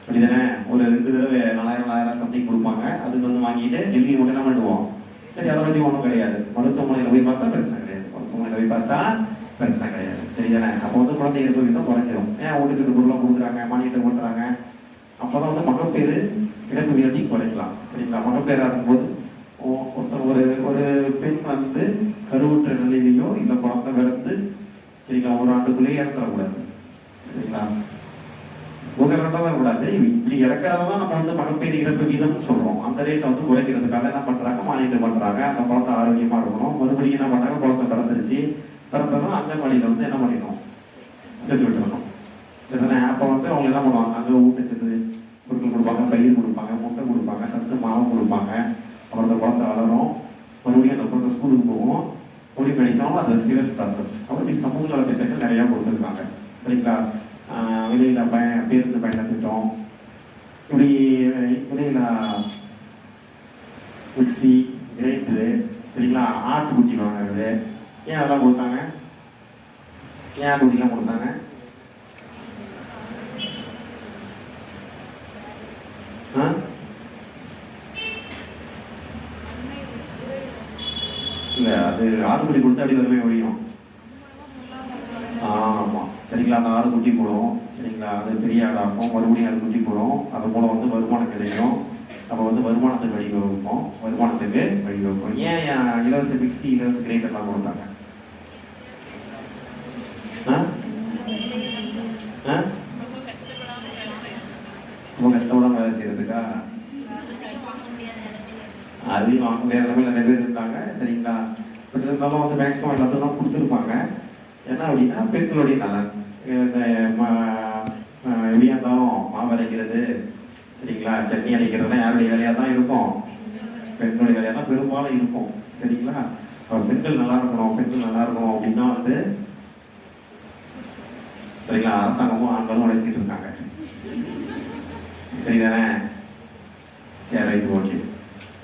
அப்படிதானே? ஒரு 2 தடவை 4000 சம்திங் கொடுப்பாங்க. அதுக்கு வாங்கிட்டு டெலிவரி மட்டும் என்ன பண்ணுவோம், சரி அதை பற்றி ஒன்றும் கிடையாது. மருத்துவமனையில் போய் பார்த்தா பிரச்சனை கிடையாது, சரிதானே? அப்போ குழந்தை இறப்பு விகிதம் குறைஞ்சிரும். ஏன் ஊட்டச்சத்து பொருளாக கொடுக்குறாங்க, மானியத்தை கொடுக்குறாங்க. அப்போதான் மகப்பேறு இறப்பு விகிதத்தையும் குறைக்கலாம், சரிங்களா? மகப்பேறாக இருக்கும்போது ஒரு பெண் கருவுற்ற நிலையிலையோ இல்லை குழந்தை பிறந்து, சரிங்களா, 1 ஆண்டுக்குள்ளேயே இறந்துடக்கூடாது, சரிங்களா? கூடாது. இப்படி இறக்கிறதான் நம்ம மகப்பேறு இறப்பு வீதம்னு சொல்றோம். அந்த ரேட்டை குறைக்கிறதுக்காக என்ன பண்றாங்க, மானிட்டர் பண்றாங்க. அந்த குழந்தை ஆரோக்கியமா இருக்கணும். மறுபடியும் என்ன பண்றாங்க, குழந்தை பிறந்ததும் அங்கன்வாடியில என்ன பண்ணிடணும், சேர்த்து விட்டுறணும், சரிதானே? அப்போ அவங்க என்ன பண்ணுவாங்க, அங்கே ஊட்டச்சத்து பொருட்கள் கொடுப்பாங்க, பயிர் கொடுப்பாங்க, முட்டை கொடுப்பாங்க, சத்து மாவு கொடுப்பாங்க. அப்புறம் அந்த குழந்தை வளரும், மறுபடியும் அந்த குழந்தை ஸ்கூலுக்கு போகும். மறுபடியும் படிச்சாலும் அது சீரியஸ் ப்ராசஸ். அப்படி சமூக நல திட்டங்கள் நிறைய கொடுத்துருக்காங்க, சரிங்களா? விலையில்லா பேருந்து பயண திட்டம், இப்படி விலையில்லா மிக்சி, கிரைண்டரு, சரிங்களா? ஆட்டுக்குட்டி வாங்குறது. ஏன் அதெல்லாம் கொடுத்தாங்க? ஏன் ஆட்டுக்குட்டிலாம் கொடுத்தாங்க? இல்ல, அது ஆட்டுக்குட்டி கொடுத்தா அப்படி வறுமை ஒழியும். ஆமா, சரிங்களா? அந்த ஆடு குட்டி போடும், சரிங்களா? அது பெரிய ஆடாகும், மறுபடியும் அது குட்டி போடும். அது மூலம் வருமானம் கிடைக்கும். அப்போ வருமானத்துக்கு வழிவகுக்கும், ஏன் இலவச மிக்சி, இலவச கிரைண்டர்லாம் கொடுத்தாங்க? ரொம்ப கஷ்டப்படாம வேலை செய்யறதுக்கா? அதையும் வாங்க முடியாத நிறைய பேர் இருந்தாங்க, சரிங்களா? பட் இருந்தாலும் மேக்ஸிமம் எல்லாத்தையும் கொடுத்துருப்பாங்க. என்ன அப்படின்னா பெண்களுடைய நலன். எப்படியா இருந்தாலும் மாவு அரைக்கிறது, சரிங்களா, சட்னி அரைக்கிறதுலாம் யாருடைய வேலையாக தான் இருக்கும், பெண்களுடைய வேலையாக தான் பெரும்பாலும் இருக்கும், சரிங்களா? பெண்கள் நல்லா இருக்கணும் அப்படின்னா சரிங்களா, அரசாங்கமும் ஆண்களும் உழைச்சிட்டு இருக்காங்க, சரிதானே? சரி, ரைட், ஓகே.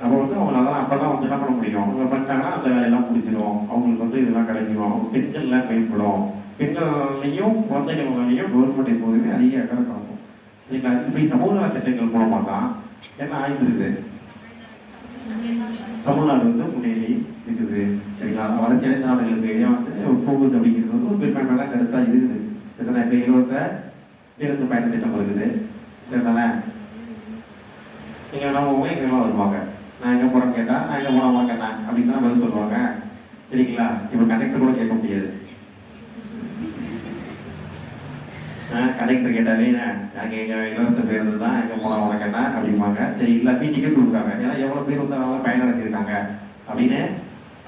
அப்போ வந்து அவங்களால அப்பதான் வந்து என்ன பண்ண முடியும், அவங்க பண்ணிட்டாங்கன்னா அந்த வேலையெல்லாம் முடிஞ்சிடும், அவங்களுக்கு வந்து இதெல்லாம் கிடைக்கும், அவங்க பெண்கள்லாம் மேம்படும். பெண்கள்லையும் குழந்தைகள்லையும் கவர்மெண்ட் எப்போதுமே அதிக அக்கறை காக்கும். சரிங்களா? இப்படி சமூக நல திட்டங்கள் மூலமா தான் என்ன ஆயிட்டு தமிழ்நாடு வந்து முன்னேறி இருக்குது. சரிங்களா? வளர்ச்சியடைந்த நாடுகளுக்கு இடையே வந்து போகுது அப்படிங்கிறது வந்து ஒரு பெருமையான கருத்தா இருக்குது. சரிதானே? இப்ப இலவச பேருந்து பயண திட்டம் இருக்குது. சரிதானே? நீங்க நம்ம எங்கெல்லாம் வருவாங்க, நான் எங்க போறேன்னு கேட்டா நான் எங்க போனா வாங்கண்ணா அப்படின்னு தான் பதில் சொல்லுவாங்க. சரிங்களா? இப்ப கண்டக்டர் கூட கேட்க முடியாது. கண்டக்டர் கேட்டாலே நாங்கள் எங்கள் இலவச பேருந்து தான், எங்கே போனால் உனக்கண்ணா அப்படிம்பாங்க. சரி, இல்லாட்டி டிக்கெட் கொடுக்குறாங்க. ஏன்னா எவ்வளோ பேர் வந்து அதனால பயனடைஞ்சிருக்காங்க அப்படின்னு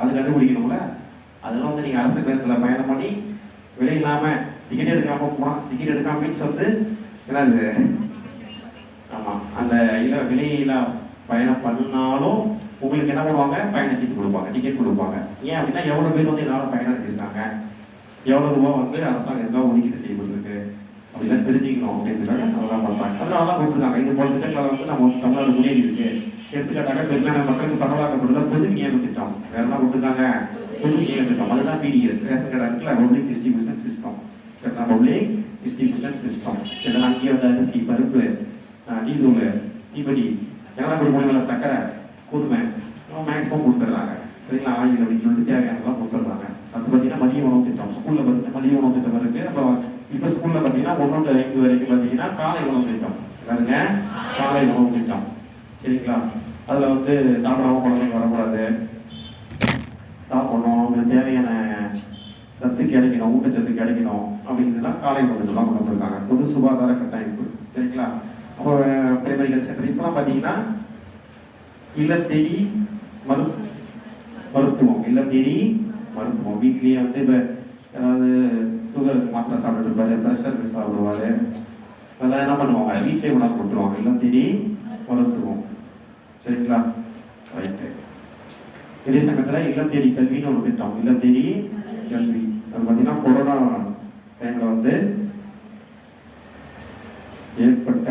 அது கண்டுபிடிக்கணும்ல. அதெல்லாம் வந்து நீங்கள் அரசு பேருந்தில் பயணம் பண்ணி விலை இல்லாமல் டிக்கெட் எடுக்காமல் போனால், டிக்கெட் எடுக்காம மீன்ஸ் வந்து என்னது, ஆமாம், அந்த விலையில்லா பயணம் பண்ணாலும் உங்களுக்கு என்ன பண்ணுவாங்க, பயணச்சீட்டு கொடுப்பாங்க, டிக்கெட் கொடுப்பாங்க. ஏன் அப்படின்னா எவ்வளோ பேர் வந்து இதனால் பயனடைஞ்சிருக்காங்க, எவ்வளோ ரூபா வந்து அரசாங்கம் இதெல்லாம் ஒதுக்கீடு செய்யப்பட்டிருக்கு அப்படிலாம் தெரிஞ்சுக்கணும் அப்படின்றதுக்காக அதெல்லாம் பார்ப்பாங்க. அதனால தான் கொடுத்துருக்காங்க. இது போல திட்டங்களை வந்து நம்ம வந்து தமிழ்நாடு முன்னேறி இருக்கு. எடுத்துக்காட்டாக பெரும்பாலான மக்களுக்கு பரவலாக்கப்பட்டுள்ள பொது விநியோக திட்டம். வேற என்ன கொடுத்துருக்காங்க, பொது விநியோக திட்டம். அதுதான் பிடிஎஸ், ரேஷன் கார்டு இருக்குல்ல, பப்ளிக் டிஸ்ட்ரிபியூஷன் சிஸ்டம். சரிங்களா? Public distribution system. இதெல்லாம் அங்கேயே வந்து அரிசி, பருப்பு, டீதூள், தீபடி, எல்லாம் கொடுக்க சக்கரை, கோதுமை மேக்ஸிமம் கொடுத்துட்றாங்க. சரிங்களா? ஆயில் அப்படின்னு சொல்லிட்டு தேவையானதெல்லாம் கொடுத்துட்றாங்க. அது பார்த்தீங்கன்னா மதிய உணவு திட்டம். ஸ்கூல்ல பார்த்தீங்கன்னா மதிய உணவு திட்டம் இருக்கு. அப்புறம் இப்போ ஸ்கூல்ல பார்த்தீங்கன்னா 1 to 5 வரைக்கும் பார்த்தீங்கன்னா காலை உணவு திட்டம். பாருங்க, காலை உணவு திட்டம். சரிங்களா? அதில் வந்து சாப்பிடாம குழந்தைங்க வரக்கூடாது, சாப்பிடணும், அவங்களுக்கு தேவையான சத்து கிடைக்கணும், ஊட்டச்சத்து கிடைக்கணும் அப்படிங்கிறதுலாம் காலை உணவு திட்டம்லாம் கொண்டு வந்திருக்காங்க. பொது சுகாதார கட்டமைப்பு. சரிங்களா? அப்போ பிரைமரி ஹெல்த் சென்டர் இப்போலாம் பார்த்தீங்கன்னா இல்லம் தேடி மருத்துவம், இல்லம் தேடி மருத்துவம். வீட்லேயே வந்து இப்போ ஏதாவது சுகருக்கு மாத்திரை சாப்பிட்டு இருப்பாரு, ப்ரெஷருக்கு சாப்பிடுவாரு, அதெல்லாம் என்ன பண்ணுவாங்க, வீட்டிலே உணவு கொடுத்துருவாங்க. இல்லம் தேடி மருத்துவம். சரிங்களா? ரைட்டு. இதே சமயத்தில் இல்லம் தேடி கல்வின்னு ஒரு திட்டம். இல்லம் தேடி கல்வி அது பார்த்தீங்கன்னா கொரோனா டைமில் வந்து ஏற்பட்ட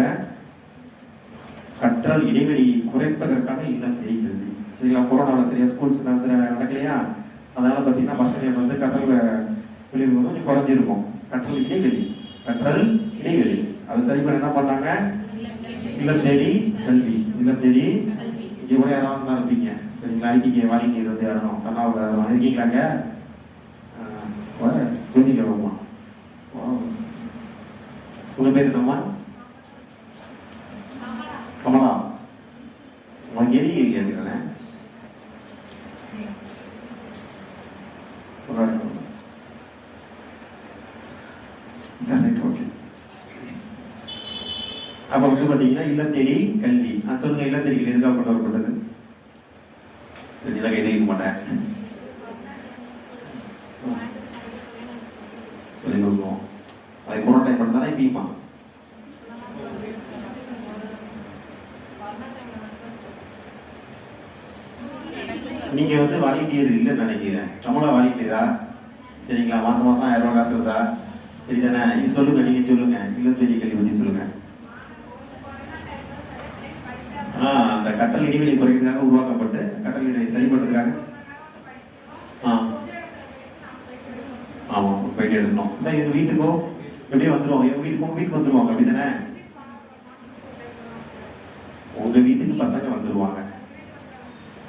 கற்றல் இடைவெளி குறைப்பதற்காக இல்லம் தேடி கல்வி. சரிங்களா? கொரோனாவில் சரியா ஸ்கூல்ஸ் நடக்கலையா, அதனால பார்த்தீங்கன்னா பசங்க வந்து கற்றல் விளைவு கொஞ்சம் குறைஞ்சிருக்கும். கற்றல் இடைவெளி அது சரி பண்ண என்ன பண்ணாங்க, இல்லம் தேடி கல்வி. இல்லம் தேடி இங்கே கூட யாராவது தான் இருப்பீங்க. சரிங்களா? ஐடிக்கு வாலிக்கு வந்து யாரும் கண்ணாவில் இருக்கீங்களாங்க? ஜோதிகமா உங்க பேர் என்னம்மா? கமலா. உங்களுக்கு எலி கேட்கிறேன். சரி, ஓகே. அப்ப வந்து பாத்தீங்கன்னா இல்லம் தேடி கல்வி. சொல்லுங்க, இல்லம் தேடி கல்வி எதுக்காக கொண்டு வரப்பட்டது? சரிங்களா? எழுதிக்க மாட்டேன், சொல்லி கொடுப்போம். அது கொரோனா டைம் மட்டும் தானே இப்பயுமா? நீங்க வந்து வாலண்டியர் இல்லைன்னு நினைக்கிறேன். தமிழா வாலண்டியரா? சரிங்களா? மாசம் 1000 ரூபாய் காசு இருந்தா சரிதானே? இது சொல்லுங்க, நீங்க சொல்லுங்க, இல்லம் தேடி கல்வி பத்தி சொல்லுங்க. அந்த கட்டல் இடைவெளி குறைக்கிறதுக்காக உருவாக்கப்பட்டு கட்டல் இடைவெளி சரி பண்றதுக்காக ஆமா போயிட்டு எடுக்கணும். இல்லை எங்க வீட்டுக்கோ எப்படியே வந்துருவாங்க, எங்க வீட்டுக்கு வந்துருவாங்க அப்படிதானே? உங்க வீட்டுக்கு பசங்க வந்துருவாங்க.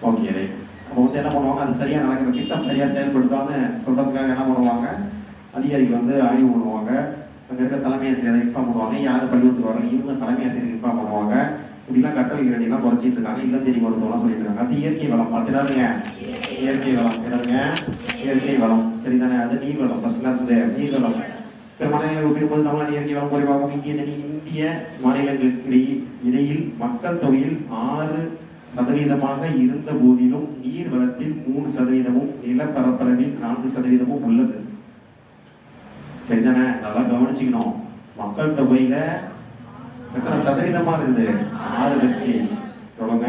Okay, right. அப்போ வந்து என்ன பண்ணுவாங்க, அது சரியா நடக்கிற திட்டம் சரியா செயல்படுத்தான்னு சொல்றதுக்காக என்ன பண்ணுவாங்க, அதிகாரிகள் வந்து ஆய்வு பண்ணுவாங்க. அங்க இருக்க தலைமை ஆசிரியரை இன்ஃபார்ம் பண்ணுவாங்க, யாரு பள்ளிக்கூடத்துக்கு வராங்க, இவங்க தலைமை ஆசிரியர் இன்ஃபார்ம் பண்ணுவாங்க. இப்படிலாம் கட்டல் இடைவெளிலாம் குறைச்சிட்டு இருக்காங்க. இல்லம் தேடி மருத்துவம்லாம் சொல்லிட்டு இருக்காங்க. அது இயற்கை வளம். பார்த்துடாதுங்க, இயற்கை வளம் என்னதுங்க, இயற்கை வளம். சரிதானே? அது நீர் வளம். ஃபர்ஸ்ட்ல இருந்தது நீர் வளம். பிற மாநிலங்கள் ஒப்பிடும்போது தமிழ்நாடு இயற்கை வளம் குறைவாகும். இந்திய மாநிலங்களுக்கு இடையில் மக்கள் தொகையில் 6% இருந்த போதிலும் நீர் வளத்தில் 3%, நிலப்பரப்பளவில் 4% உள்ளது. சரிதானே? நல்லா கவனிச்சுக்கணும். மக்கள் தொகையில எத்தனை சதவீதமா இருக்குது? 6%. சொல்லுங்க,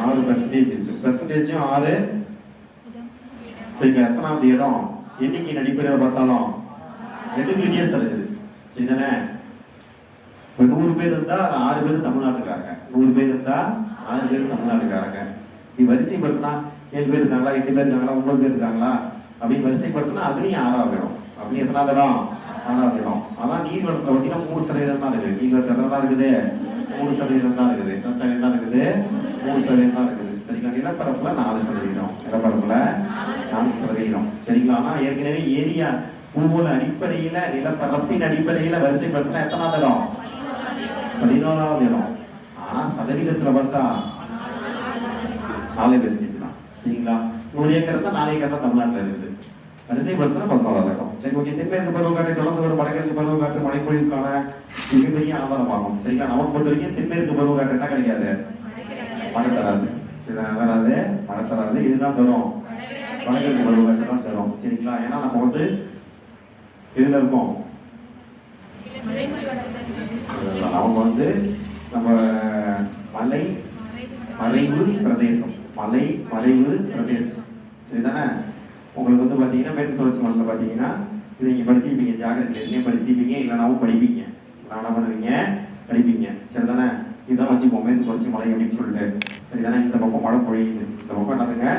6% இருக்கு. பெர்சன்டேஜும் 6. சரிங்க, எத்தனாவது இடம் எண்ணிக்கை அடிப்படையில் பார்த்தாலும் 2 வித்தியாசம் இருக்குது. சரிதானே? இப்போ 100 பேர் இருந்தா 6 பேர் தமிழ்நாட்டுக்காரங்க, 100 பேர் இருந்தா 6 பேர் தமிழ்நாட்டுக்காரங்க. நீ வரிசைப்படுத்தினா 7 பேர் இருக்காங்களா, 8 பேர் இருக்காங்களா, 9 பேர் இருக்காங்களா அப்படின்னு வரிசைப்படுத்தினா அதுலயும் 6ஆவது இடம். அப்படி எத்தனாவது இடம்? 6ஆவது இடம். அதான் நீர்வளத்துல பார்த்தீங்கன்னா 3% தான் இருக்குது. நீர்வளத்துல எத்தனை தான் இருக்குது? 3% தான் இருக்குது. எத்தனை சதவீதம் தான் இருக்குது? 3% தான் இருக்குது. சரிங்களா? நிலப்பரப்புல 4%. நிலப்பரப்புல 4%. சரிங்களா? ஆனா ஏற்கனவே ஏரியா பூகோள அடிப்படையில நிலப்பரப்பின் அடிப்படையில வரிசைப்படுத்தினா எத்தனாவது இடம்? 11வது இடம். ஆனா சதவீதத்துல பார்த்தா 4% தான். சரிங்களா? 100 ஏக்கர் தான் 4 ஏக்கர் தான் தமிழ்நாட்டில் இருக்குது. வரிசைப்படுத்தினா 11வது இடம். சரி, ஓகே. தென்மேற்கு பருவக்காற்றை தொடர்ந்து வரும் வடகிழக்கு பருவக்காற்று மழைப்பொழிவுக்கான மிகப்பெரிய ஆதாரமாகும். சரிங்களா? நமக்கு பொறுத்த வரைக்கும் தென்மேற்கு பருவக்காற்று என்ன கிடைக்காது? மழை தராது. சரி, வராது, மழை தராது. இதுதான் தரும், வடகிழக்கு பருவக்காற்று தான் தரும். சரிங்களா? ஏன்னா நம்ம வந்து இதுல இருக்கோம், அவங்க வந்து நம்ம மலை மறைவு பிரதேசம், மலை மறைவு பிரதேசம். சரிதானே? உங்களுக்கு வந்து பாத்தீங்கன்னா மேற்கு தொடர்ச்சி மலையில பாத்தீங்கன்னா இதை நீங்க படிச்சிருப்பீங்க, ஜாகிரபியில் எதுலையும் படிச்சிருப்பீங்க, இல்லைனாவும் படிப்பீங்க. என்ன பண்ணுவீங்க? படிப்பீங்க. சரிதானே? இதுதான் வச்சுப்போம் மேற்கு தொடர்ச்சி மலை அப்படின்னு சொல்லிட்டு. சரிதானே? இந்த பக்கம் மழை பொழியுது, இந்த பக்கம் என்னதுங்க?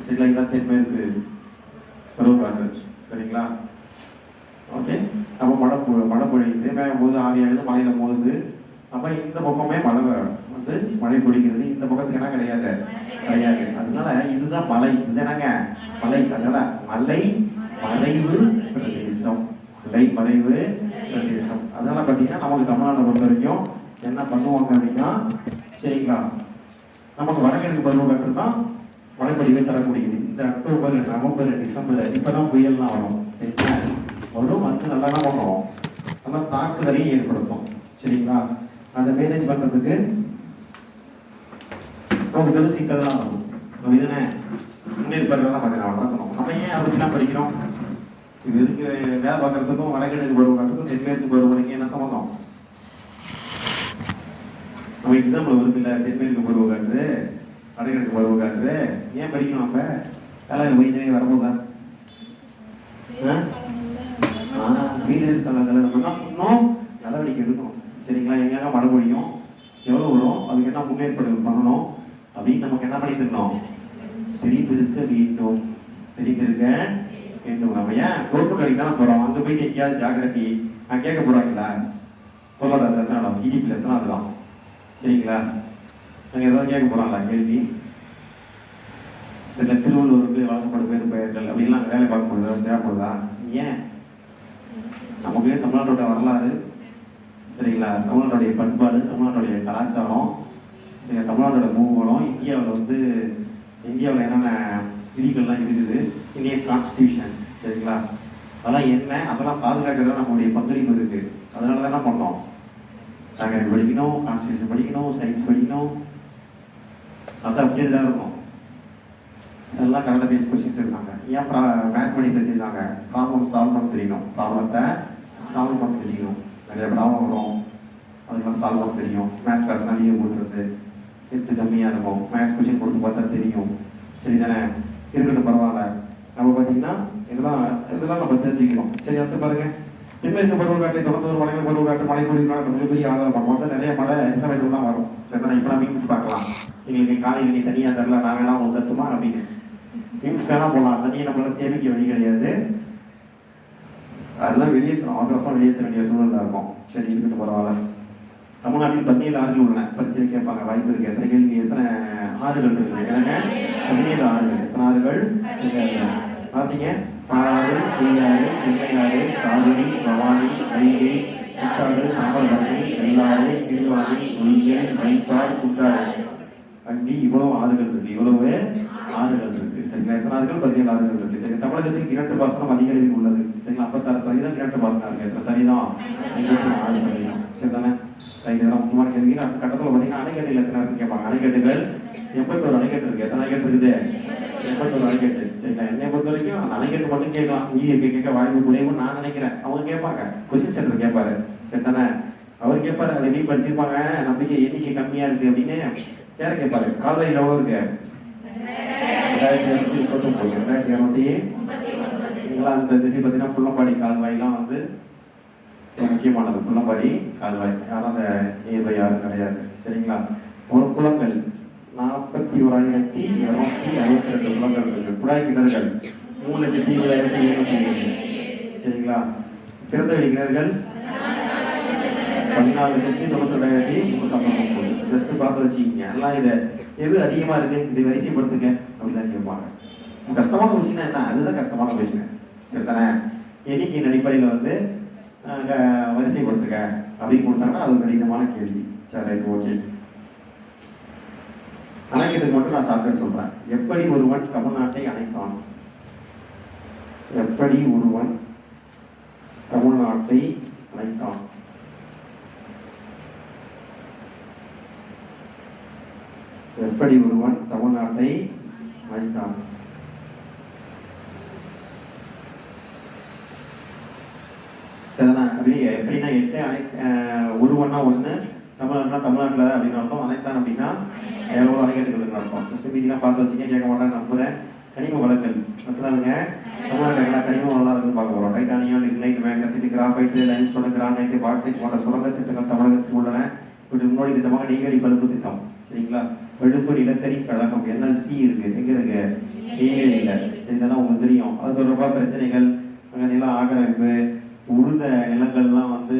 சரிங்களா? இதான் தென்மேற்கு பருவக்காற்று. சரிங்களா? ஓகே. நம்ம மழை பொழியுது, மேலே போகுது, ஆவியாகுது, மலையில போகுது. அப்ப இந்த பக்கமே மழை பொழிக்கிறது. இந்த பக்கத்துக்கு என்ன கிடையாது? கிடையாது. அதனால இதுதான் மலை. இது என்னங்க? மலை. அதனால மலை மறைவு பிரதேசம், மலை மறைவு பிரதேசம். அதனால பாத்தீங்கன்னா நமக்கு தமிழ்நாட்டை பொறுத்த வரைக்கும் என்ன பண்ணுவாங்க அப்படின்னா, சரிங்களா, நமக்கு வடகிழக்கு பருவக்காற்று தான் மழைப்பொழிவை தரக்கூடியது. இந்த அக்டோபர், நவம்பர், டிசம்பர் இப்பதான் புயல்லாம் வரும். சரிங்களா? வரும், வந்து நல்லா தான் வரும், நல்லா தாக்குதலையும் ஏற்படுத்தும். சரிங்களா? அதை மேனேஜ் பண்றதுக்கு நமக்கு பெரும் சிக்கல் தான் வரும். இதுதானே முன்னேற்பாடுகள் தான் பார்த்தீங்கன்னா வளர்க்கணும். நம்ம ஏன் அதை பற்றிலாம் படிக்கிறோம்? இது எதுக்கு? வேலை பார்க்கறதுக்கும் வடகிழக்கு பருவக்காற்றுக்கும் தென்மேற்கு பருவமழைக்கு என்ன சம்பந்தம்? நம்ம எக்ஸாம்பிள் வருது இல்லை, தென்மேற்கு பருவக்காற்று வடகிழக்கு பருவக்காற்று ஏன் படிக்கணும்? அப்ப வேலை போயிட்டே வரும்போதா வீடு காலங்களில் நம்ம என்ன பண்ணணும்? நடவடிக்கை எடுக்கணும். சரிங்களா? எங்கெங்க மழை பொழியும், எவ்வளோ வரும், அதுக்கு என்ன முன்னேற்பாடுகள் பண்ணணும் அப்படின்னு நமக்கு என்ன பண்ணிட்டு தெரிந்திருக்க வேண்டும். தெரிந்திருக்க வேண்டும். நம்ம ஏன் கவர்மெண்ட் வேலைக்கு தானே போறோம்? அங்க போயிட்டு எங்கேயாவது ஜாகிரபி நான் கேட்க போறாங்களா? பொருளாதாரத்தில் எத்தனை ஜிடிபியில் எத்தனை அதுதான்? சரிங்களா? அங்க ஏதாவது கேட்க போறாங்களா கேள்வி? சில திருவள்ளுவருக்கு வழங்கப்படும் பேர் பெயர்கள் அப்படின்லாம் அங்கே வேலை பார்க்க முடியாது, தேவைப்படுதா? ஏன்? நமக்கு தமிழ்நாட்டோட வரலாறு, சரிங்களா, தமிழ்நாட்டுடைய பண்பாடு, தமிழ்நாட்டுடைய கலாச்சாரம், தமிழ்நாட்டோட பூகோளம், இந்தியாவில் என்னென்ன விதிகள்லாம் இருக்குது, இந்தியன் கான்ஸ்டியூஷன், சரிங்களா, அதெல்லாம் என்ன, அதெல்லாம் பாதுகாக்கிறதா நம்மளுடைய பங்களிப்பு இருக்கு. அதனால தான் என்ன பண்ணோம்? நாங்கள் படிக்கணும், கான்ஸ்டியூஷன் படிக்கணும், சயின்ஸ் படிக்கணும், அது அப்டேட்டாக இருக்கும். அதெல்லாம் கரெக்டாக பேஸ் கொஸ்டின்ஸ் இருக்காங்க. ஏன் மேத்மெட்டிக்ஸ் வச்சுருக்காங்க? ப்ராப்ளம் சால்வ் பண்ண தெரியணும், ப்ராப்ளத்தை சால்வ் பண்ண தெரியணும். நிறைய ப்ராப்ளம் வரும், அதுக்கெல்லாம் சால்வ் பண்ண தெரியும். மேத்ஸ் கிளாஸ்லாம் லீவ் போட்டுறது எடுத்து கம்மியாக இருக்கும், மேத்ஸ் கொஸ்டின் கொடுத்து பார்த்தா தெரியும். சரிதானே? இருக்கட்டும், பரவாயில்ல. நம்ம பார்த்தீங்கன்னா இதெல்லாம் நம்ம தெரிஞ்சுக்கணும். சரி, அடுத்து பாருங்க. தென்மேற்கு பருவக்காற்றை தொடர்ந்து ஒரு வடகிழக்கு பருவக்காற்று மழை பொழிவுனால மிகப்பெரிய ஆதாரம். மொத்தம் நிறைய மழை எந்த வயதில் தான் வரும். சரிதானே? இப்போலாம் மீன்ஸ் பார்க்கலாம். எங்களுக்கு காலையில் நீ தனியாக தரல, நான் வேணா ஒன்று தட்டுமா அப்படின்னு மீன்ஸ் வேணா போகலாம். தனியாக நம்மளால சேமிக்க வழி கிடையாது. அதெல்லாம் வெளியேற்றணும், அவசரமாக வெளியேற்ற வேண்டிய சூழல் இருக்கும். சரி, இருக்கட்டும், பரவாயில்ல. தமிழ்நாட்டில் 17 ஆறுகள் உள்ளன. பரிச்சை கேட்பாங்க, வாய்ப்பு இருக்கு. எத்தனை கேள்வி? எத்தனை ஆறுகள் இருக்குது? எனக்கு 17 ஆறுகள். எத்தனை ஆறுகள்? வாசிங்க. பாலாறு, செய்யாறு, வெள்ளையாறு, காவிரி, பவானி, வைகை, சித்தாறு, தாமிரபரணி, வெள்ளாறு, திருவாரி, ஒய்யல், வைப்பாறு, குண்டாறு. அப்படி இவ்வளவு ஆறுகள் இருக்கு. இவ்வளவு ஆறுகள் இருக்கு. சரிங்களா? எத்தனை ஆறுகள்? 17 ஆறுகள் இருக்கு. சரி, தமிழகத்தில் இரண்டு பாசனம் அதிக அளவில் உள்ளது. சரிங்களா? 56% இரண்டு பாசனம் இருக்கு. எத்தனை சரிதான்? 54%. சரிதானே? இதெல்லாம் முக்கியமான கேள்வி. அடுத்த கட்டத்தில் பார்த்தீங்கன்னா அணைக்கட்டுகள் எத்தனை இருக்குன்னு கேட்பாங்க. அணைக்கட்டுகள் 81 அணைக்கட்டு இருக்கு. எத்தனை அணைக்கட்டு இருக்குது? 81 அணைக்கட்டு. சரிங்களா? என்னை பொறுத்த வரைக்கும் அந்த அணைக்கட்டு மட்டும் கேட்கலாம். மீதி கேட்க வாய்ப்பு குறைவுன்னு நான் நினைக்கிறேன். அவங்க கேட்பாங்க, கொஸ்டின் சென்டர் கேட்பாரு. சரிதானே? அவர் கேட்பாரு, அதை எப்படி படிச்சிருப்பாங்க, நம்பிக்கை எண்ணிக்கை கம்மியா இருக்கு அப்படின்னு யார கேட்பாரு. கால்வாயில் எவ்வளவு இருக்கு? 2239. 2239. அந்த திசை பார்த்தீங்கன்னா புள்ளம்பாடி கால்வாயெல்லாம் வந்து முக்கியமானது புள்ளம்பாடி கால்வாய். யாரும் அந்த நீர்வை யாரும் கிடையாது. சரிங்களா? ஒரு குளங்கள் 41,262 குளங்கள் இருக்கு. குழாய் கிணறுகள் 3,20,707. சரிங்களா? திறந்த வெளி கிணறுகள் 14,92,359. ஜஸ்ட் பார்த்து வச்சுக்கிங்க. எல்லாம் இதை எது அதிகமா இருக்கு இதை வரிசைப்படுத்துங்க அப்படின்னு கேட்பாங்க. கஷ்டமான கொஸ்டின் என்ன? அதுதான் கஷ்டமான கொஸ்டின். சரிதானே? எண்ணிக்கையின் அடிப்படையில் வந்து வரிசைப்படுத்துங்க அப்படின்னு கொடுத்தாங்கன்னா அது ஒரு கடினமான கேள்வி. சரி, ரைட், ஓகே. அணைக்கிறதுக்கு மட்டும் நான் ஷார்ட்கட் சொல்றேன். எப்படி ஒருவன் தமிழ்நாட்டை அணைத்தான்? எப்படி ஒருவன் தமிழ்நாட்டை அணைத்தான்? எப்படி ஒருவன் தமிழ்நாட்டை அணைத்தான்? சரிதானா? எப்படின்னா 8 ஒருவன்னா 1, தமிழ்நாடுனா தமிழ்நாட்டில் அப்படின்னு அர்த்தம். அனைத்தான் அப்படின்னா எவ்வளோ அணைக்கட்டுகளுக்கு அர்த்தம். ஜஸ்ட் மீதிலாம் பார்த்து வச்சுக்க, கேட்க மாட்டேன் நம்புறேன். கனிம வளங்கள் மட்டும்தானுங்க. தமிழ்நாட்டில் கனிம வளம் இருந்து பார்க்க போகிறோம். Titanium, lignite, magnesite, graphite, limestone, granite, bauxite போன்ற சுரங்க திட்டங்கள் தமிழகத்தில் உள்ளன. இவற்றின் முன்னோடி திட்டமாக நெய்வேலி பழுப்பு திட்டம். சரிங்களா? பழுப்பு நிலக்கரி கழகம் NLC இருக்கு. எங்க இருக்கு? நெய்வேலியில். சரி, இதெல்லாம் உங்களுக்கு தெரியும். அது தொடர்பாக பிரச்சனைகள், அங்கே நில ஆக்கிரமிப்பு, உழுத நிலங்கள்லாம் வந்து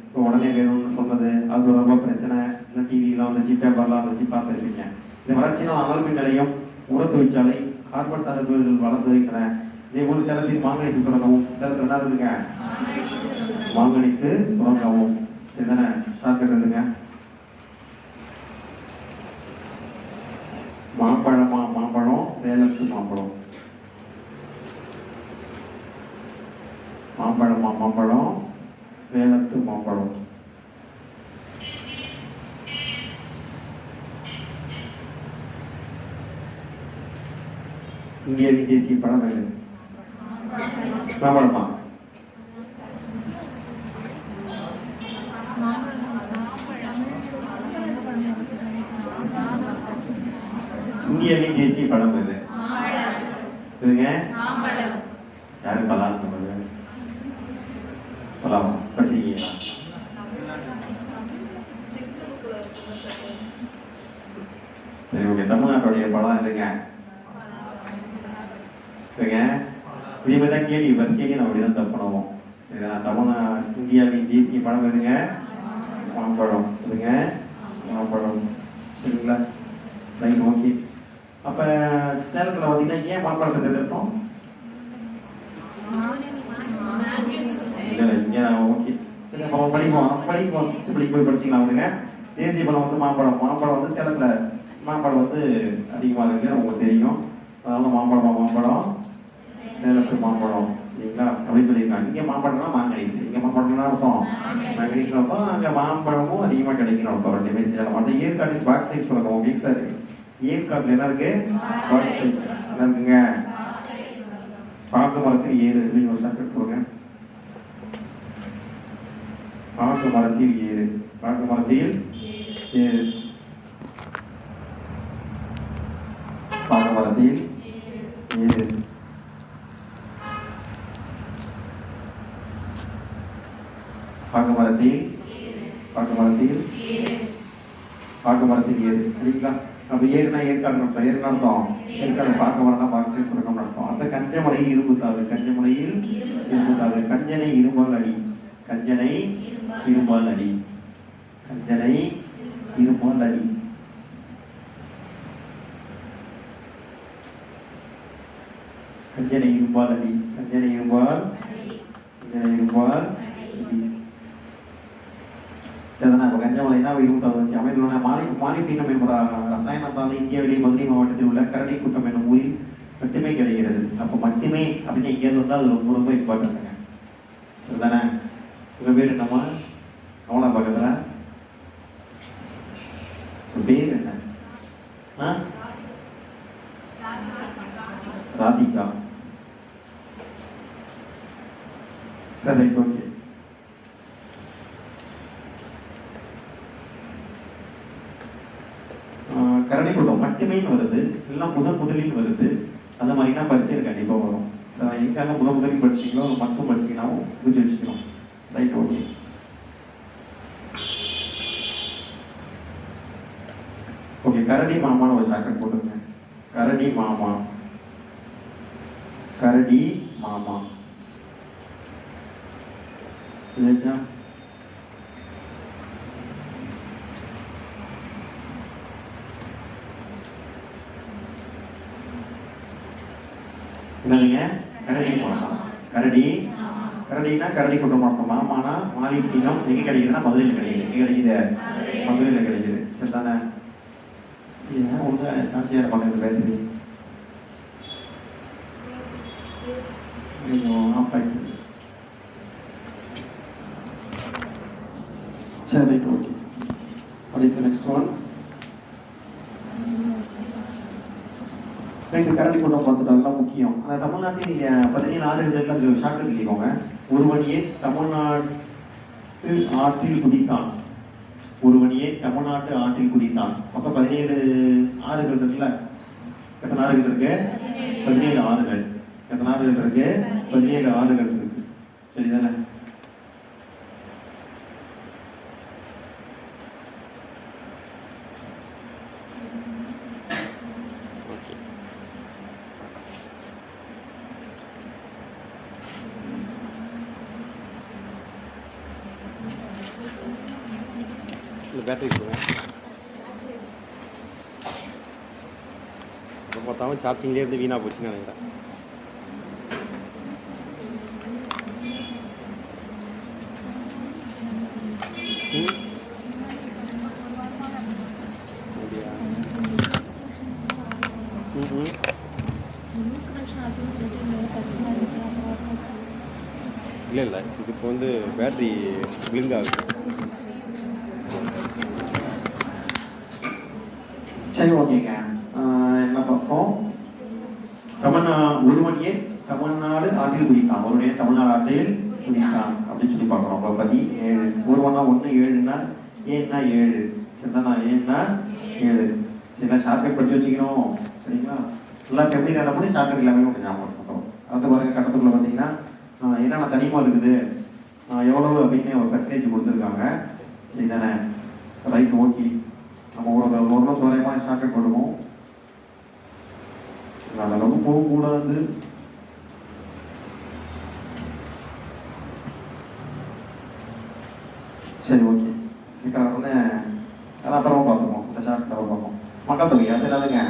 இப்போ உடனே வேணும்னு சொன்னது, அது தொடர்பாக பிரச்சனை. இல்லை டிவிலாம் வந்துச்சு, பேப்பர்லாம் வந்துச்சு, பார்த்துருப்பீங்க. இந்த வளர்ச்சினால் அனல்மின் நிலையம், உர தொழிற்சாலை, கார்பன் சார்ந்த தொழில்கள் வளர்ந்து வருகின்றன. இதே போல் சேலத்தில் மாங்கனீசு சுரங்கவும். சேலத்தில் என்ன இருக்குங்க? மாங்கனீசு சுரங்கவும். சரி தானே? ஷார்ட்கட் இருக்குங்க. மாம்பழம் சேலத்து மாம்பழம். மாம்பழம் சேலத்து மாம்பழம். இந்தியாவின் தேசிய பழம் எது? மாம்பழமா? இந்தியாவின் தேசிய பழம் எது? இதுங்க யாரு பலான்னு சொன்னது? பலாமா? படிச்சிருக்கீங்களா? சரி, ஓகே. தமிழ்நாட்டுடைய பழம் எதுங்க? இதே மாதிரி தான் கேள்வி பரிச்சைக்கு நம்ம அப்படிதான் தப்பு பண்ணுவோம். சரிங்களா? இந்தியாவின் தேசிய பழம் எதுங்க? மாம்பழம். எதுங்க? மாம்பழம். சரிங்களா? Right, okay. அப்ப சேலத்துல பார்த்தீங்கன்னா ஏன் மாம்பழத்தை தேர்ந்தெடுத்தோம்? இல்லை, இங்கே ஓகே. சரி, நம்ம படிப்போம். போய் படிச்சிக்கலாம். அவனுங்க தேசிய பழம் வந்து மாம்பழம் வந்து சேலத்துல மாம்பழம் வந்து அதிகமாக இருக்கு, உங்களுக்கு தெரியும். அதனால மாம்பழம் சேலத்து மாம்பழம். சரிங்களா? அப்படின்னு சொல்லியிருக்காங்க. இங்கே மாம்பழம்னா மாங்கனீஸ், இங்கே மாம்பழம்னா அர்த்தம் மாங்கனீஸ் அர்த்தம். அங்கே மாம்பழமும் அதிகமாக கிடைக்கணும் அர்த்தம். ரெண்டுமே சேலம். அந்த ஏற்காடு பாக்சைட் சொல்லணும். வீக்ஸாக இருக்கு. ஏற்காட்டில் என்ன இருக்கு? பாக்சைட் என்ன இருக்குங்க? பாக்கு மரத்தில் ஏறு அப்படின்னு ஒரு ஷார்ட்கட் போடுங்க. பாக்கு மரத்தில் ஏறு. பாக்கு மரத்தில் ஏறு. பாக்கு மரத்தில் ஏறு. பாக்கு மரத்தில் ஏறு. சரிங்களா? அப்ப ஏறுனா ஏற்காடு நடத்தோம். ஏற்காடு பார்க்க வரனா பாக்ஸை சுரக்கம் நடத்தும். அந்த கஞ்சமலையில் இரும்புத்தாது. கஞ்சனை இரும்பால் அடி. கஞ்சனை இரும்பால் அடி. கஞ்சமலைனா இரும்புத்தாது வச்சு அமைந்துள்ள மாலிப்டினம் என்பத ரசாயனம் தான் இந்தியாவிலே மதுரை மாவட்டத்தில் உள்ள கரடி கூட்டம் என்னும் ஊரில் மட்டுமே கிடைக்கிறது. அப்போ மட்டுமே அப்படின்னு எங்கேயாவது வந்தால் அது ரொம்ப ரொம்ப இம்பார்ட்டன்ட்டுங்க. சரிதானே? உங்கள் பேர் என்னம்மா? கமலா பக்கத்தில் பேர் என்ன? ராதிகா. சரி, ஓகே. கரடி கூட்டம் மட்டுமே வருது, எல்லாம் முதலில் வருது. அந்த மாதிரினா பரிச்சை கண்டிப்பாக வரும். எதுக்காக முதலில் படிச்சிங்களோ மட்டும் படிச்சிங்கன்னாவும் புரிஞ்சு வச்சுக்கணும். Right, okay. கரடி மாமான்னு ஒரு ஷார்ட்கட் போட்டுருங்க. கரடி மாமா, கரடி மாமா இல்லைச்சா? என்னதுங்க? கரடி மாமா. கரடி, கரடினா கரடி குடும்பம். மாமானா மாலிப்பீனம். எங்க கிடைக்குதுன்னா மதுரையில் கிடைக்குது. எங்க கிடைக்குது? மதுரையில் கிடைக்குது. சரிதானே? ஏன் ஒழுங்கா சாட்சியாக பண்ணுறது பேட்டரி ஆஃப் ஆகிடுது. சரி, right, okay. What is the next one? ரெண்டு கரடி கூட்டம் பார்த்துட்டு அதெல்லாம் முக்கியம். ஆனால் தமிழ்நாட்டில் நீங்கள் 17 ஆண்டுகளுக்கு அதில் ஷார்ட் எழுதிக்கோங்க. ஒருவனியே தமிழ்நாட்டு ஆற்றில் குதித்தான். ஒருவனியே தமிழ்நாட்டு ஆற்றில் குதித்தான். மொத்தம் 17 ஆறுகள் இருக்குல்ல. எத்தனை ஆறுகள் இருக்கு? 17 ஆறுகள். எத்தனை ஆறுகள் இருக்கு? 17 ஆறுகள் இருக்கு. சரிதானே? பேட்டரி கொடுங்க. இப்போ பார்த்தாலும் சார்ஜிங்லேயே இருந்து வீணாக போச்சுன்னு நினைக்கிறேன். இல்லை இல்லை, இதுக்கு வந்து பேட்ரி பிளிங்க் ஆகுது. சரி, ஓகேங்க. என்ன பார்ப்போம்? ஒருவனியே தமிழ்நாடு ஆற்றில் குதித்தான். ஒருவனே தமிழ்நாடு ஆற்றில் குதித்தான் அப்படின்னு சொல்லி பார்க்குறோம். அப்போ 17. ஒருவனா 1, 7னா ஏன்னா 7. சரிதானா? ஏன்னா 7. சரிங்களா? ஷார்ட்கட் படிச்சு வச்சுக்கணும். சரிங்களா? எல்லாம் எப்படி நடக்கும்போது ஷார்ட்கட் எல்லாமே கொஞ்சம் ஞாபகம் பண்ணுறோம். அடுத்த பாருங்க, கட்டத்துக்குள்ள பார்த்தீங்கன்னா என்னென்ன தனிமாக இருக்குது, எவ்வளவு அப்படின்னு ஒரு பெர்சன்டேஜ் கொடுத்துருக்காங்க. சரிதானே? Right, okay. நம்ம ஒரு தோராயமாக ஷார்ட்கட் பண்ணுவோம். அதளவு போகக்கூடாது. சரி, ஓகே. சீக்கிரம் அதான் அப்புறமா பார்த்துப்போம். இந்த ஷார்ட்கட் அப்புறம் பார்ப்போம். மக்கள் தொகை அது என்னதுங்க?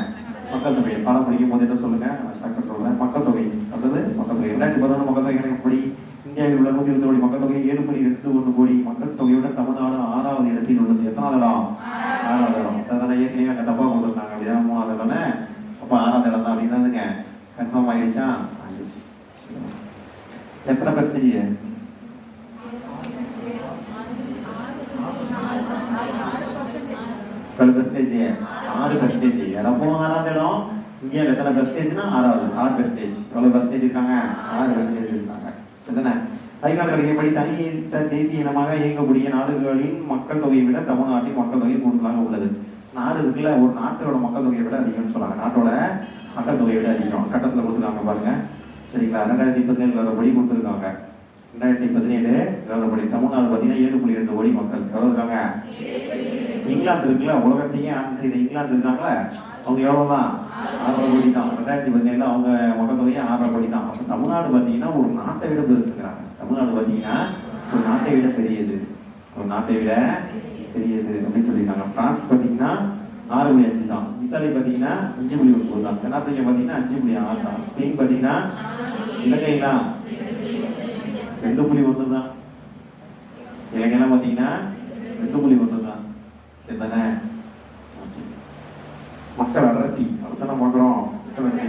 மக்கள் தொகை பாடம் படிக்கும் போது என்ன சொல்லுங்க? நான் ஷார்ட்கட் சொல்றேன். மக்கள் தொகை அல்லது மக்கள் தொகை 2011 மக்கள் தொகை கணக்குப்படி இந்தியாவில் உள்ள 120 கோடி மக்கள் தொகை 7.21 கோடி மக்கள் தொகையுடன் தமிழ்நாடு 6வது இடத்தில் உள்ளது. எத்தனாவது இடம்? 6வது இடம். சாதாரண ஏற்கனவே அங்கே தப்பா கொடுத்துருந்தாங்க. அப்படிதான் 3வது இடம்னு. அப்போ 6வது இடம் தான் அப்படின்னாதுங்க. கன்ஃபார்ம் ஆகிடுச்சா? ஆகிடுச்சு. எத்தனை பெர்சன்டேஜ்? 6%. இடமும் 6வது இடம். இந்தியாவில் எத்தனை பெர்சன்டேஜ்னா 6%. எவ்வளவு பெர்சன்டேஜ் இருக்காங்க? 6% இருக்காங்க. சரிதானே? ஐநாடுகளின்படி தனி தேசிய இனமாக இயங்கக்கூடிய நாடுகளின் மக்கள் தொகையை விட தமிழ்நாட்டின் மக்கள் தொகை கூடுதலாக உள்ளது. நாடு இருக்குல்ல, ஒரு நாட்டோட மக்கள் தொகையை விட அதிகம்னு சொல்றாங்க. நாட்டோட மக்கள் தொகையை விட அதிகம். கட்டத்தில் கொடுத்துருக்காங்க பாருங்க. சரிங்களா? 2017 விவரப்படி கொடுத்துருக்காங்க. 2017 விவரப்படி தமிழ்நாடு பார்த்தீங்கன்னா 7.2 கோடி மக்கள். எவ்வளவு இருக்காங்க? இங்கிலாந்து இருக்குல்ல, உலகத்தையே ஆட்சி செய்த இங்கிலாந்து இருக்காங்களே, அவங்க எவ்வளவுதான்? 6.5 கோடி தான். 2017 அவங்க மக்கள் தொகையை 6.5 கோடி தான். அப்போ தமிழ்நாடு பார்த்தீங்கன்னா ஒரு நாட்டை விட பெருசுங்கிறாங்க. தமிழ்நாடு பார்த்தீங்கன்னா ஒரு நாட்டை விட பெரியது. ஒரு நாட்டை விட பெரியது அப்படின்னு சொல்லியிருக்காங்க. பிரான்ஸ் பார்த்தீங்கன்னா 6.5 தான். இத்தாலி பார்த்தீங்கன்னா 5.9 தான். தென்னாப்பிரிக்கா பார்த்தீங்கன்னா 5.6 தான். ஸ்பெயின் பார்த்தீங்கன்னா இலங்கைலாம் 2.1 தான். இலங்கைலாம் பார்த்தீங்கன்னா 2.1 தான். சரிதானே? மக்கள் அடர்த்தி அடுத்த பண்றோம்.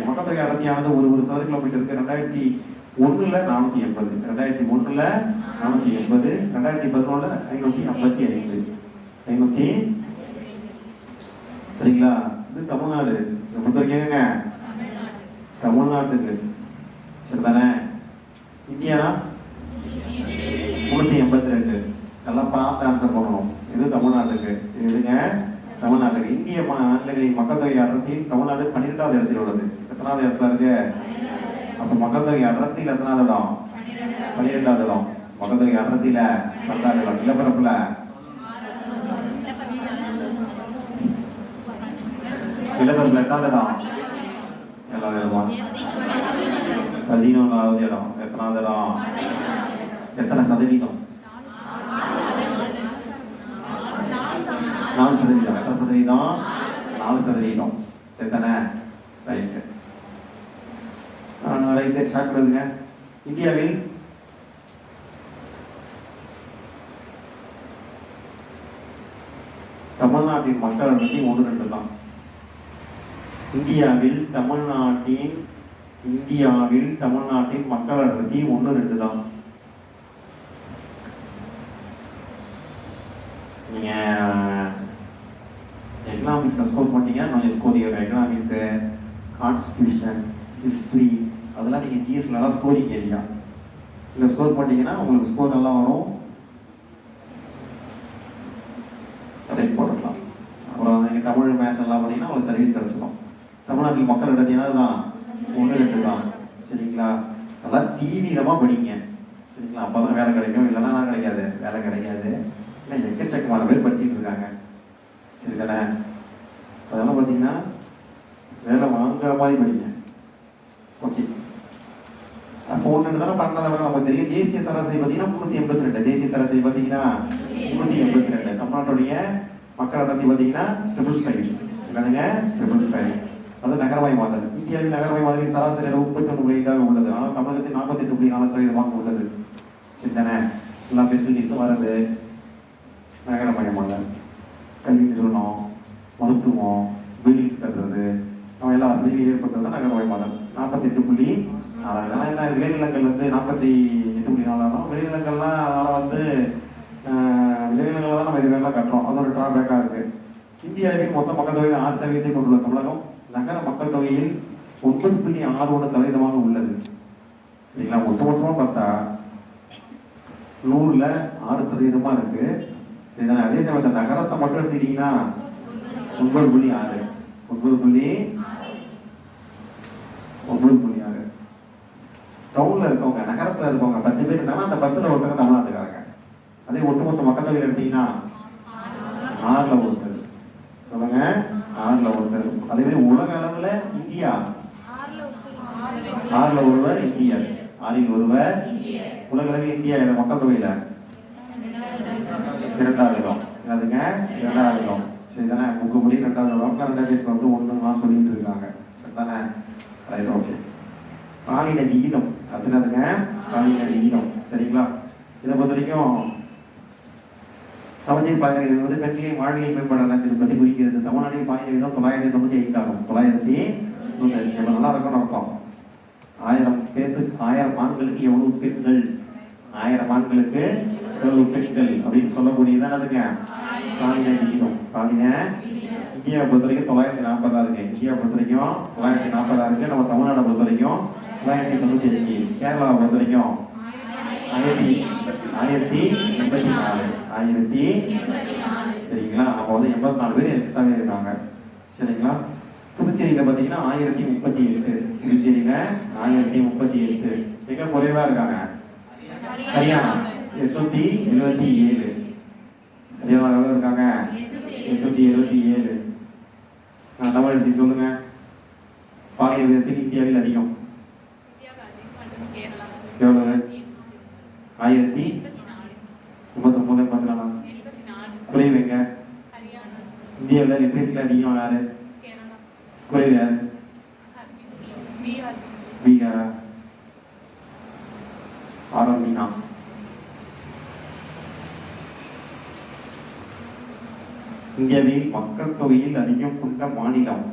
மக்கள் தொகை அடர்த்தியானது ஒரு சதுர கிலோமீட்டருக்கு 2001 480, 2001 480, 2011 555. சரிங்களா? இது தமிழ்நாடு. கேங்க தமிழ்நாட்டுக்கு. சரிதானே? இந்தியானா 382. எல்லாம் பார்த்து ஆன்சர் பண்ணணும். இது தமிழ்நாட்டுக்கு. இதுங்க தமிழ்நாட்டுக்கு. இந்திய மாநிலங்களின் மக்கள் தொகை அடர்த்தியில் தமிழ்நாடு 12வது இடத்தில் உள்ளது. எத்தனாவது இடத்துல இருக்கு? அப்ப மக்கள் தொகை அடர்த்தியில் எத்தனாவது இடம்? 12வது இடம். மக்கள் தொகை அடர்த்தியில 12வது இடம். நிலப்பரப்புல நிலப்பரப்புல எத்தனாவது இடம்? 7வது இடமா? 11வது இடம். எத்தனாவது இடம்? எத்தனை சதவீதம்? 4%. எத்தனை சதவீதம்? 4%. சரிதானே? ரைட்டு. ரைட்டு, ஸ்டார்ட் பண்ணுங்க. இந்தியாவில் தமிழ்நாட்டின் மக்கள் எண்ணிக்கை 1-2 தான். இந்தியாவில் தமிழ்நாட்டின் மக்கள் எண்ணிக்கை 1-2 தான். நீங்க எக்கனாமிக்ஸ்ல ஸ்கோர் பண்ணீங்க, நான் ஸ்கோர் எக்கனாமிக்ஸ், கான்ஸ்டிடியூஷன், ஹிஸ்டரி அதெல்லாம் நீங்க ஜிஎஸ்ல நல்லா ஸ்கோரிங் ஏரியா. இங்க ஸ்கோர் பண்ணீங்கன்னா உங்களுக்கு ஸ்கோர் நல்லா வரும். அதை போட்டுக்கலாம். அப்புறம் நீங்கள் தமிழ் மேத்ஸ் எல்லாம் பண்ணீங்கன்னா உங்களுக்கு சர்வீஸ் கிடைச்சிடும். தமிழ்நாட்டில் மக்கள் இடத்தினா தான் 1-2 தான். சரிங்களா? நல்லா தீவிரமாக படிங்க. சரிங்களா? அப்போ தான் வேலை கிடைக்கும். இல்லைன்னா கிடைக்காது, வேலை கிடைக்காது. இல்லை எக்கச்சக்கமான பேர் படிச்சுட்டு இருக்காங்க. சரி தானே? அதெல்லாம் பார்த்தீங்கன்னா வேலை வாங்குற மாதிரி படிங்க. ஓகே. அப்போ 1-2 தானே 12வது நமக்கு தெரியும். தேசிய சராசரி பார்த்தீங்கன்னா 382. தேசிய சராசரி பார்த்தீங்கன்னா 382. தமிழ்நாட்டுடைய மக்கள் அடர்த்தி பார்த்தீங்கன்னா 555. என்னதுங்க? 555. அது நகரமயமாதல். இந்தியாவில் நகரமயமாதலில் சராசரி 31.5 உள்ளது. ஆனால் தமிழகத்தில் 48.4% உள்ளது. சரி தானே? எல்லா ஃபெசிலிட்டிஸும் வருது. நகரமயமாதல், கல்வி நிறுவனம், மருத்துவம், பில்டிங்ஸ் கட்டுறது, நம்ம எல்லா வசதியும் ஏற்படுறது தான் நகரமயமாதல். 48.4. ஆனால் என்ன விளைநிலங்கள் 48.4. விளைநிலங்கள்லாம் அதனால் விளைநிலங்கள் தான் நம்ம இது வேலை கட்டுறோம். அது ஒரு டிராபேக்காக இருக்குது. இந்தியாவில் மொத்த மக்கள் தொகையில் 6% கொண்டுள்ள தமிழகம் நகர மக்கள் தொகையில் 9.61% உள்ளது. சரிங்களா? மொத்தமாக பார்த்தா 100ல் 6% இருக்கு. சரிதானே? அதே சமயத்தில் நகரத்தை மட்டும் எடுத்துக்கிட்டீங்கன்னா 9.6. 9.6. டவுன்ல இருக்கவங்க, நகரத்தில் இருக்கவங்க 10 பேர் இருந்தாங்கன்னா அந்த 10ல் ஒருத்தங்க தமிழ்நாட்டுக்காரங்க. அதே ஒட்டுமொத்த மக்கள் தொகையில் எடுத்தீங்கன்னா 6ல் ஒருத்தர். சொல்லுங்க, 6ல் ஒருத்தர். அதே மாதிரி உலக அளவுல இந்தியா 6ல் ஒருவர் இந்தியர். 6ல் ஒருவர் உலக அளவில் இந்தியா மக்கள் தொகையில 2வது இடம். அதுங்க 2வது இடம். சரிதானே? முகப்படி 2வது இடம். கரண்ட் அஃபேர்ஸ் 1 சொல்லிட்டு இருக்காங்க. சரிதானே? Right, okay. பாலின விகிதம் அதுனதுங்க, பாலின விகிதம். சரிங்களா? இதை பொறுத்த வரைக்கும் சமச்சீர் பாலின விகிதம் பெண்களின் வாழ்வியல் மேம்பாடு பற்றி குறிக்கிறது. தமிழ்நாட்டில் பாலின விகிதம் 995 ஆகும். 995 நல்லா இருக்கும்னு அர்த்தம். 1000 பேருக்கு 1000 ஆண்களுக்கு எவ்வளவு பெண்கள், 1000 ஆண்களுக்கு எவ்வளவு பெண்கள் அப்படின்னு சொல்லக்கூடியதான் அதுங்க பாலின விகிதம். பாலின இந்தியாவை பொறுத்த வரைக்கும் 940 இருக்கு. இந்தியாவை பொறுத்த வரைக்கும் 940 இருக்கு. நம்ம தமிழ்நாடை பொறுத்த வரைக்கும் 995. கேரளாவை பொறுத்த வரைக்கும் 1084. சரிங்களா? அப்போ 84 பேர் எக்ஸ்ட்ராவே இருக்காங்க. சரிங்களா? புதுச்சேரியில பார்த்தீங்கன்னா 1038. புதுச்சேரியில 1038. மிக குறைவா இருக்காங்க. ஹரியானா 877. ஹரியானா எவ்வளவு இருக்காங்க? 877. தமிழரசி சொல்லுங்க. பாலின விகிதத்தில் இந்தியாவில் அதிகம் எவ்வளவு? 1089. குறைவுங்க. இந்தியாவில் லிட்ரேசியில் அதிகம் யாரு? குறைவு யாரு? பீகாரா? ஆரம்பினா. இந்தியாவில் மக்கள் தொகையில் அதிகம் கொண்ட மாநிலம்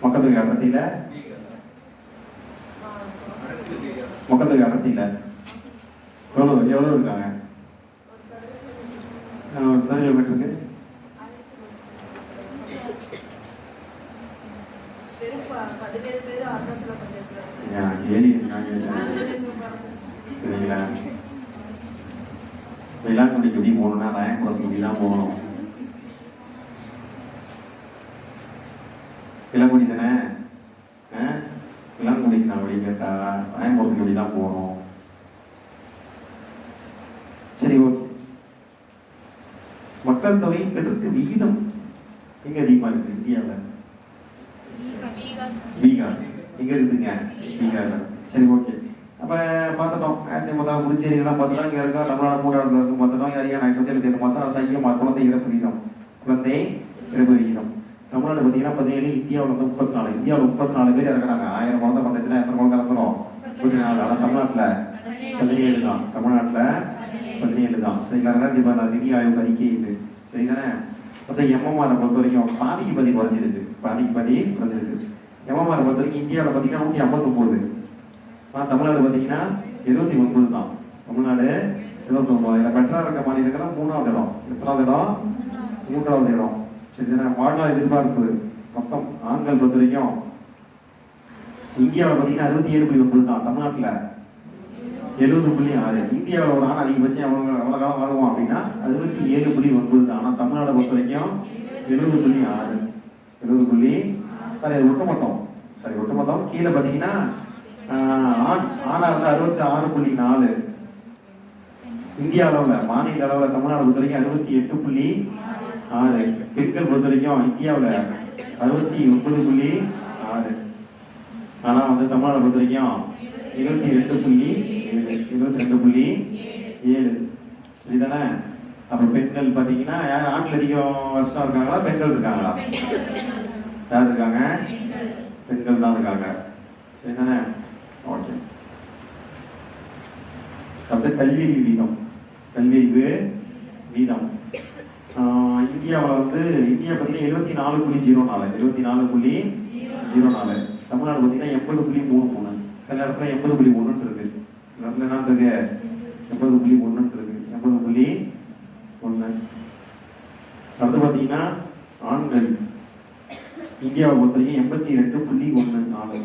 மக்கள் தொகை அடர்த்தியில எவ்வளவு இருக்காங்க? கிலோமீட்டருக்கு சரிங்களா? வெள்ளாங்குடிக்கு எப்படி போகணும்னா ராயபுரத்துக்கு தான் போகணும். இளங்குடி தானே? இளங்குடிக்கு நான் அப்படி கேட்டா ராயபுரத்துக்கு எப்படி தான் போகணும். சரி, ஓகே. மக்கள் தொகை பெருக்கு விகிதம் எங்க அதிகமா இருக்கு இந்தியாவில்? பீகார். எங்க இருக்குதுங்க? பீகார்ல. சரி, ஓகே. அப்ப பார்த்துட்டோம். 1950 புதுச்சேரி இதெல்லாம் பார்த்துட்டோம். இங்க இருக்கா தமிழ்நாடு 3வது இருக்கும் பார்த்துட்டோம். யாரையா 1977 பார்த்தோம். அது ஐயம் குழந்தை இறப்பு விகிதம். குழந்தை இறப்பு விகிதம். தமிழ்நாடு பார்த்தீங்கன்னா 17, இந்தியாவில் வந்து 34. இந்தியாவில் 34 பேர் இறக்குறாங்க. 1000 குழந்தை பந்தச்சுன்னா எத்தனை குழந்தை இறக்குறோம்? 34. ஆனால் தமிழ்நாட்டில் 17 தான். தமிழ்நாட்டில் 17 தான். சரிங்களா? 2016 நிதி ஆயோக் அறிக்கை இது. சரிதானே? மொத்தம் எம்எம்ஆரை பொறுத்த வரைக்கும் பாதிக்கு பாதி குறைஞ்சிருக்கு. எம்எம்ஆரை பொறுத்த வரைக்கும் இந்தியாவில் பார்த்தீங்கன்னா 159. ஆனால் தமிழ்நாடு பார்த்தீங்கன்னா 79 தான். தமிழ்நாடு 79. இதில் பெட்டராக இருக்க மாநிலங்கள் 3வது இடம். எத்தனாவது இடம்? 3வது இடம். சரிதானே? வாழ்நாள் எதிர்பார்ப்பு மொத்தம் ஆண்கள் பொறுத்த வரைக்கும் இந்தியாவில் பார்த்தீங்கன்னா 67.9 தான். தமிழ்நாட்டில் 70.6. இந்தியாவில் ஒரு ஆண் அதிகபட்சம் எவ்வளோ காலம் வாழுவோம் அப்படின்னா 67.9 தான். ஆனால் தமிழ்நாடு பொறுத்த வரைக்கும் 70.6. 70. சரி, அது ஒட்டுமொத்தம். கீழே பார்த்தீங்கன்னா ஆணா வந்து 66.4. இந்திய அளவில் மாநில அளவில் தமிழ்நாடு பொறுத்த வரைக்கும் 68.6. பெண்கள் பொறுத்த வரைக்கும் இந்தியாவில் 69.6. ஆனால் வந்து தமிழ்நாடு பொறுத்த வரைக்கும் 22.7. சரிதானே? அப்போ பெண்கள் பார்த்தீங்கன்னா யார் ஆண்கள் அதிகம் வருஷம் இருக்காங்களா பெண்கள் இருக்காங்களா? யார் இருக்காங்க? பெண்கள் தான் இருக்காங்க. சரிதானே? ஓகே. அடுத்து கல்வியறிவு வீதம். இந்தியாவில் வந்து இந்தியா பார்த்தீங்கன்னா 74.04. தமிழ்நாடு பார்த்தீங்கன்னா 80.33. சில இடத்துல 80.1 இருக்கு. இடத்துல என்ன இருக்கு? 80.1 இருக்கு. 80.1. அடுத்து பார்த்தீங்கன்னா ஆண்கள் இந்தியாவை பொறுத்த வரைக்கும் 82.14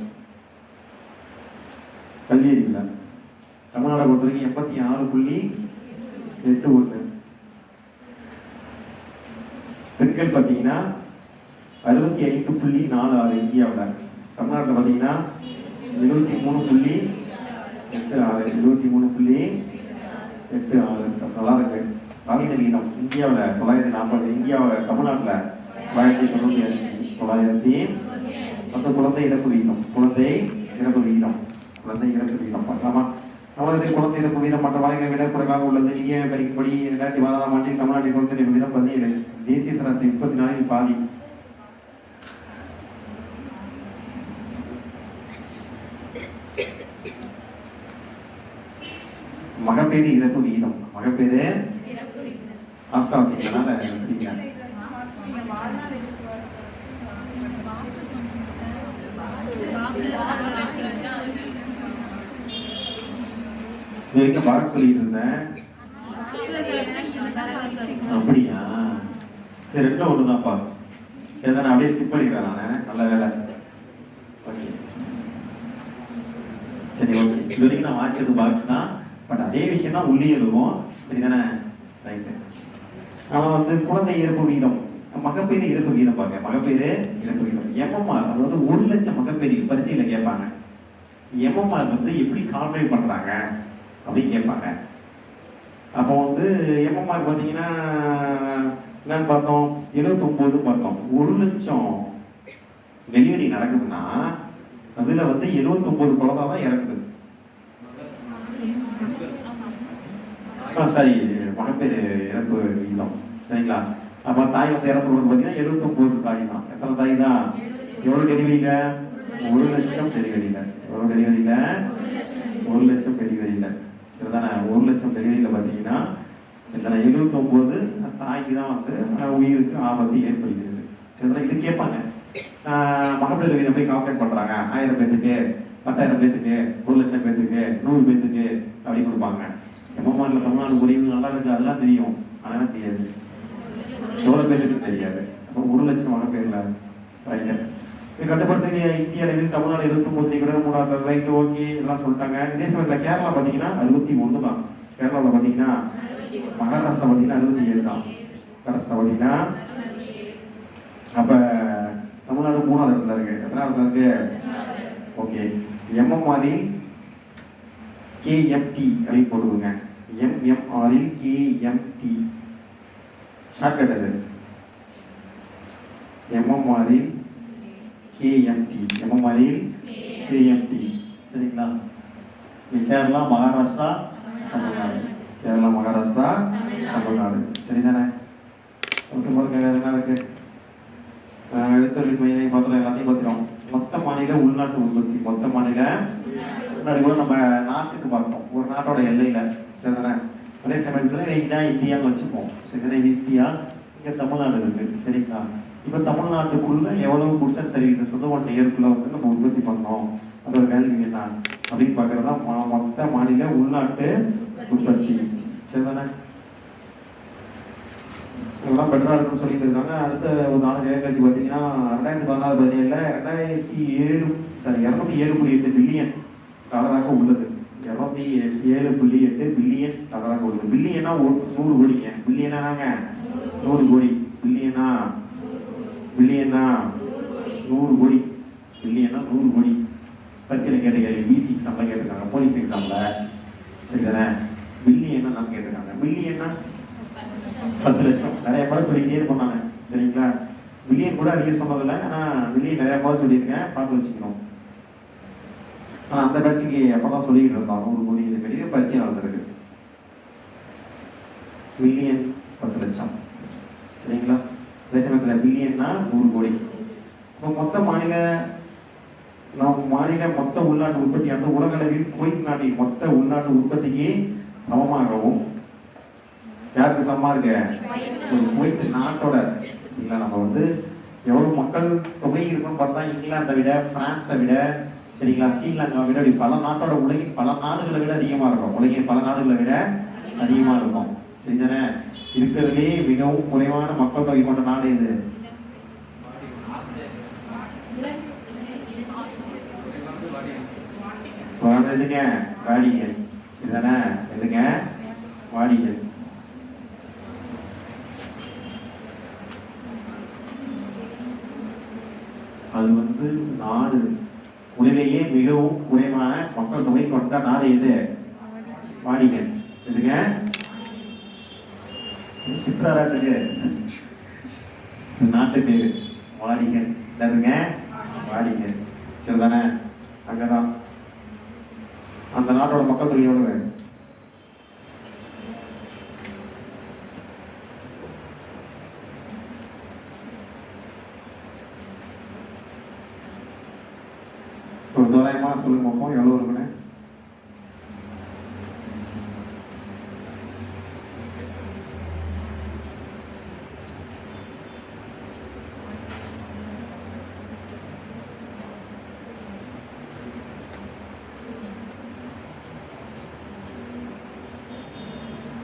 கல்வியறிவில். தமிழ்நாடு பொறுத்த வரைக்கும் 86.81. பெண்கள் பார்த்தீங்கன்னா 65.46 இந்தியாவில். தமிழ்நாட்டில் பார்த்தீங்கன்னா 23.86. நல்லா இருக்கு. பாலின விகிதம் இந்தியாவில் 940. இந்தியாவில் தமிழ்நாட்டில் 995. குழந்தை இறப்பு விகிதம் பார்க்கலாமா? தமிழகத்தில் குழந்தை இறப்பு வீதம் மற்ற மாநிலங்களை விட குறைவாக உள்ளது. நிதிய அறிக்கைப்படி 2016ஆம் ஆண்டில் தமிழ்நாட்டில் குழந்தை இறப்பு வீதம் 17. தேசிய தரத்தில் 34 பாதி. மகப்பேறு இறப்பு விகிதம் ஆஸ்திராசிங்கனால பிடிக்கிறாங்க. பார்க்க சொல்லிட்டு இருந்தேன். அப்படியா? சரி, 2 ஒண்ணுதான்ப்பா. சரி, நான் அப்படியே ஸ்கிப் பண்ணிக்கிறேன். நான் நல்ல வேலை. ஓகே, சரி, ஓகே. இது வரைக்கும் நான் வாட்சது பாக்ஸ் தான். பட் அதே விஷயம் தான் உள்ளே இருக்கும். சரிதானே? ரைட்டு. அவன் வந்து குழந்தை இறப்பு வீதம், மகப்பேறு இறப்பு வீதம் பாருங்க. மகப்பேறு இறப்பு வீதம் எம்எம்ஆர், அதாவது 1 லட்சம் மகப்பேறு பரீட்சையில கேட்பாங்க. எம்எம்ஆர் வந்து எப்படி கால்குலேட் பண்றாங்க அப்படின்னு கேட்பாங்க. அப்போ வந்து எம்எம்ஆர் பார்த்தீங்கன்னா என்னன்னு பார்த்தோம்? 79 பார்த்தோம். 1 லட்சம் டெலிவரி நடக்குதுன்னா அதுல வந்து 79 குழந்தை தான் இறக்குது. சரி, மகப்பேறு இறப்பு விகிதம். சரிங்களா? அப்ப தாய் வந்து இறப்பு பார்த்தீங்கன்னா 79 தாய் தான். எத்தனை தாய் தான்? எவ்வளவு டெலிவரியில? 1 லட்சம் டெலிவரியில. எவ்வளவு டெலிவரியில? 1 லட்சம் டெலிவரியில. சரிதானே? 1 லட்சம் டெலிவரியில பார்த்தீங்கன்னா 79 தாய்க்கு தான் வந்து உயிருக்கு ஆபத்து ஏற்படுகிறது. சரிதானே? இது கேட்பாங்க. மகப்பேறு விகிதம் போய் கால்குலேட் பண்றாங்க. 1000 பேத்துக்கு, 10,000 பேத்துக்கு, 1 லட்சம் பேத்துக்கு, 100 பேத்துக்கு அப்படி கொடுப்பாங்க. எம்எம்ஆர்ல தமிழ்நாடு முடிவு நல்லா இருக்கு, அதெல்லாம் தெரியும். ஆனால் தெரியாது, எவ்வளவு பேருக்கு தெரியாது. அப்போ 1 லட்சம் மகப்பேர்ல கட்டுப்படுத்த இந்திய அளவில் தமிழ்நாடு 29 3 ரைட், ஓகே, எல்லாம் சொல்லிட்டாங்க. இதே சமயத்தில் கேரளா பார்த்தீங்கன்னா 61 தான். கேரளாவில் பார்த்தீங்கன்னா, மகாராஷ்டிரா பார்த்தீங்கன்னா 67 தான். மகாராஷ்டிரா பார்த்தீங்கன்னா அப்ப தமிழ்நாடு 3வது இடத்துல இருக்கு. எத்தனை இடத்துல இருக்கு? ஓகே. எம்எம்ஆரில் கேஎம்டி அப்படின்னு போட்டுக்கோங்க. எம்எம்ஆரில் கேஎம்டி ஷார்ட்கட் அது எம்எம்ஆரில் கேஎம்டி, எம்எம்ஆரில் கேஎம்டி. சரிங்களா? கேரளா, மகாராஷ்டிரா, தமிழ்நாடு. கேரளா, மகாராஷ்டிரா, தமிழ்நாடு. சரிதானே? என்ன இருக்கு? எழுத்தொழில் மையம் பார்த்தோம், எல்லாத்தையும் பார்த்துக்கிறோம். மொத்த மாநில உள்நாட்டு உற்பத்தி, மொத்த மாநில முன்னாடி கூட நம்ம நாட்டுக்கு பார்த்தோம், ஒரு நாட்டோட எல்லையில. சரிதானே? அதே சமயத்தில் இதுதான் இந்தியான்னு வச்சுப்போம். சரிதானே? இந்தியா, இங்கே தமிழ்நாடு இருக்கு. சரிங்களா? இப்போ தமிழ்நாட்டுக்குள்ள எவ்வளவு குட்ஸ் அண்ட் சர்வீசஸ் வந்து 1 இயர்க்குள்ள வந்து நம்ம உற்பத்தி பண்ணோம், அதோட வேல்யூ என்ன அப்படின்னு பார்க்கறதா மொத்த மாநில உள்நாட்டு உற்பத்தி. சரிதானே? இதெல்லாம் பெட்டரா இருக்குன்னு சொல்லிட்டு இருக்காங்க. அடுத்த ஒரு 4 ஏழு கழிச்சு பார்த்தீங்கன்னா 2014-17 207.8 பில்லியன் டாலராக உள்ளது. 207.8 பில்லியன் டாலராக உள்ளது. பில்லியனா 100 கோடிங்க. பில்லியனாங்க 100 கோடி. பில்லியனா 100 கோடி. பில்லியனா 100 கோடி. பரீட்சையில் கேட்ட கேள்வி, பிசி எக்ஸாம்ல கேட்டிருக்காங்க, போலீஸ் எக்ஸாம்ல. சரிதானே? பில்லியனா தான் கேட்டிருக்காங்க. பில்லியனா 10 லட்சம். நிறைய படம் சொல்லிட்டே இருப்பாங்க. சரிங்களா? பில்லியன் கூட அதிகம் சொன்னதில்லை, ஆனால் பில்லியன் நிறைய படம் சொல்லியிருக்கேன், பார்த்து வச்சுக்கணும். ஆனால் அந்த பேட்சுக்கு அப்பதான் சொல்லிக்கிட்டு இருந்தோம் 100 கோடி. இது பெரிய பரீட்சை நடந்திருக்கு. பில்லியன் 10 லட்சம். சரிங்களா? அதே சமயத்தில் பில்லியன்னா 100 கோடி. இப்போ மொத்த மாநில மொத்த உள்நாட்டு உற்பத்தியானது உலக அளவில் குவைத் நாட்டின் மொத்த உள்நாட்டு உற்பத்திக்கு சமமாகவும், யாருக்கு சமமா இருக்கு? குவைத் நாட்டோட. இல்லை, நம்ம வந்து எவ்வளவு மக்கள் தொகை இருக்குன்னு பார்த்தா இங்கிலாந்தை விட, பிரான்ஸை விட, சரிங்களா, ஸ்ரீலங்கா விட, இப்படி பல நாட்டோட உலகின் பல நாடுகளை விட அதிகமா இருக்கும். உலகின் பல நாடுகளை விட அதிகமா இருக்கும். சரிதானே? இருக்கிறதுலே மிகவும் குறைவான மக்கள் தொகை கொண்ட நாடு இது. எதுங்க? வாடிகன். சரிதானே? எதுங்க? வாடிகன். அது வந்து நாடு உலகிலேயே மிகவும் குறைவான மக்கள் தொகை கொண்ட நாடு எது? வாடிகன். எதுங்க? சித்ராராட்டுக்கு நாட்டு பேரு வாடிகன். எதுங்க? வாடிகன். சரிதானே? அங்கதான். அந்த நாட்டோட மக்கள் தொகை எவ்வளவு? ஒரு தோராயமா சொல்லுங்க பார்ப்போம், எவ்வளவு இருக்குன்னு.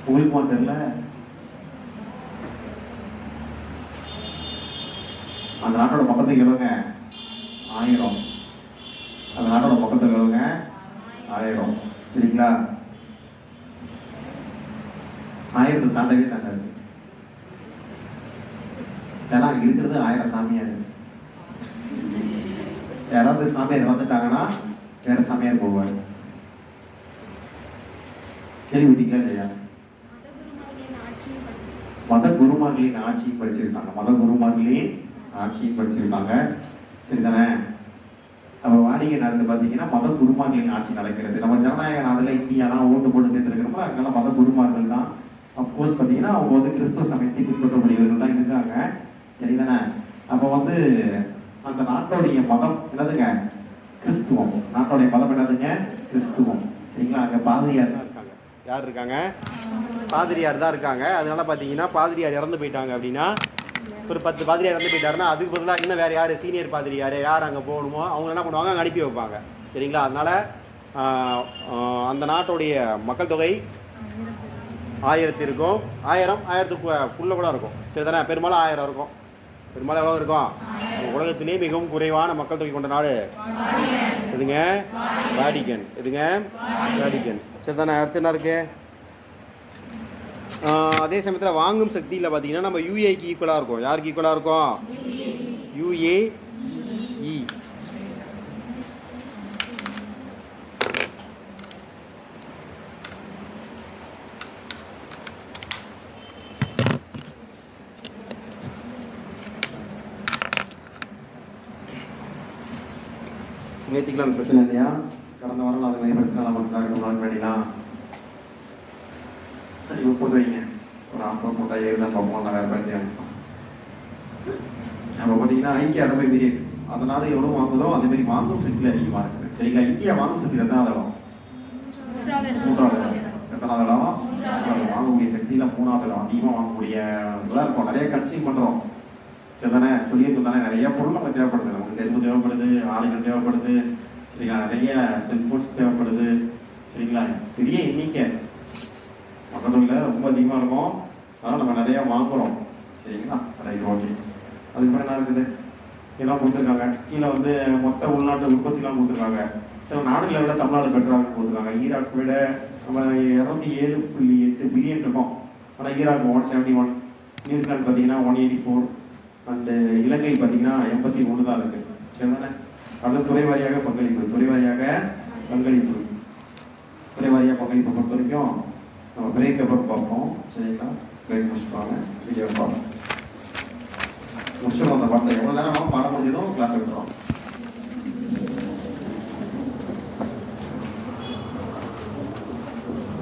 உங்களுக்கு தெரியல? அந்த நாட்டோட மக்கள் எவ்வளவுங்க? 1000. அந்த நாட்டோட மக்கள் எவ்வளவுங்க? 1000. சரிங்களா? 1000 தாண்டவே தாண்டாது. ஏன்னா இருக்கிறது 1000 சாமியார். யாராவது சாமியார் இறந்துட்டாங்கன்னா வேற சாமியார் போவார். கேள்விப்பட்டீங்களா இல்லையா? மத குருமார்களின் ஆட்சியும் படிச்சிருக்காங்க. மத குருமார்களின் ஆட்சியும் படிச்சிருக்காங்க. சரிதானே? நம்ம வாடிகை நாடு பார்த்தீங்கன்னா மத குருமார்களின் ஆட்சி நடக்கிறது. நம்ம ஜனநாயக நாடுல இந்தியாலாம் ஓட்டு போட்டு தேர்ந்தெடுக்கிறோமோ அங்கெல்லாம் மத குருமார்கள் தான். அப்கோர்ஸ் பார்த்தீங்கன்னா அவங்க வந்து கிறிஸ்துவ சமயத்தை பின்பற்றக்கூடியவர்கள் தான் இருக்காங்க. சரிதானே? அப்போ வந்து அந்த நாட்டோடைய மதம் என்னதுங்க? கிறிஸ்துவம். நாட்டோடைய மதம் என்னதுங்க? கிறிஸ்துவம். சரிங்களா? அங்கே பாதிரியார் தான் இருக்காங்க. யார் இருக்காங்க? பாதிரியார் தான் இருக்காங்க. அதனால பார்த்தீங்கன்னா பாதிரியார் இறந்து போயிட்டாங்க அப்படின்னா, ஒரு 10 பாதிரியார் இறந்து போயிட்டாருன்னா அதுக்கு பதிலாக இன்னும் வேறு யார் சீனியர் பாதிரியார் யார் அங்கே போகணுமோ அவங்க என்ன பண்ணுவாங்க? அங்கே அனுப்பி வைப்பாங்க. சரிங்களா? அதனால் அந்த நாட்டுடைய மக்கள் தொகை 1000 இருக்கும். 1000-1000க்குள்ளே கூட இருக்கும். சரிதானே? பெரும்பாலும் 1000 இருக்கும். பெரும்பாலும் எவ்வளோ இருக்கும்? உலகத்திலே மிகவும் குறைவான மக்கள் தொகை கொண்ட நாடு எதுங்க? வாடிகன். எதுங்க? வாடிகன். சரிதானே? அடுத்து என்ன இருக்கு? அதே சமயத்தில் வாங்கும் சக்தியில் பார்த்தீங்கன்னா நம்ம யூஏக்கு ஈக்குவலாக இருக்கும். யாருக்கு ஈக்குவலாக இருக்கும்? யூஏஇ. நேற்றுக்கெல்லாம் அந்த பிரச்சனை இல்லையா? கடந்த வாரம் அது மாதிரி பிரச்சனை நம்ம இருந்தாங்க வேண்டிலாம். சரி போட்டு வைங்க. ஒரு 50 மூட்டை தான் பார்ப்போம். 1000 நம்ம பார்த்தீங்கன்னா ஐக்கிய அரபு எமிரேட் அதனால எவ்வளோ வாங்குதோ அதே மாதிரி வாங்கும் சக்தியில் அதிகமாக இருக்குது. சரிங்களா? இந்தியா வாங்கும் சக்தி எத்தனாவது இடம்? 3வது இடம். எத்தனாவது இடம்? வாங்கக்கூடிய சக்தியில் 3வது இடம். அதிகமாக வாங்கக்கூடிய இதெல்லாம் இருக்கும். நிறைய கன்சியூம் பண்ணுறோம். சரி தானே? சொல்லியிருக்கோம் தானே? நிறைய பொருள் நமக்கு தேவைப்படுது. நமக்கு செருப்பு தேவைப்படுது, ஆடைகள் தேவைப்படுது, சரிங்களா? நிறைய செல்ஃபோன்ஸ் தேவைப்படுது. சரிங்களா? பெரிய எண்ணிக்கை மக்கள் ரொம்ப அதிகமாக இருக்கும். அதனால் நம்ம நிறையா வாங்குகிறோம். சரிங்களா? Right, okay. அதுக்கப்புறம் என்ன இருக்குது? இதெல்லாம் கொடுத்துருக்காங்க. கீழே வந்து மொத்த உள்நாட்டு உற்பத்திலாம் கொடுத்துருக்காங்க. சில நாடுகளை விட தமிழ்நாடு பெட்டராக கொடுத்துருக்காங்க. ஈராக் விட நம்ம 207.8 பில்லியன் இருக்கும். ஆனால் ஈராக் 171, நியூசிலாந்து பார்த்தீங்கன்னா 184, அண்டு இலங்கை பார்த்தீங்கன்னா 81 தான் இருக்குது. சரி தானே? அது துறை வாரியாக பங்களிப்பு பொறுத்த வரைக்கும் நம்ம பிரேக் அப்புறம் பார்ப்போம். சரிங்களா? பிரேக் முடிச்சுப்பாங்க. வீடியோ பார்ப்போம். முடிச்சிடும் அந்த பாட்டை. எவ்வளோ நேரம் பாடம் முடிஞ்சதும் கிளாஸ் எடுக்கிறோம்.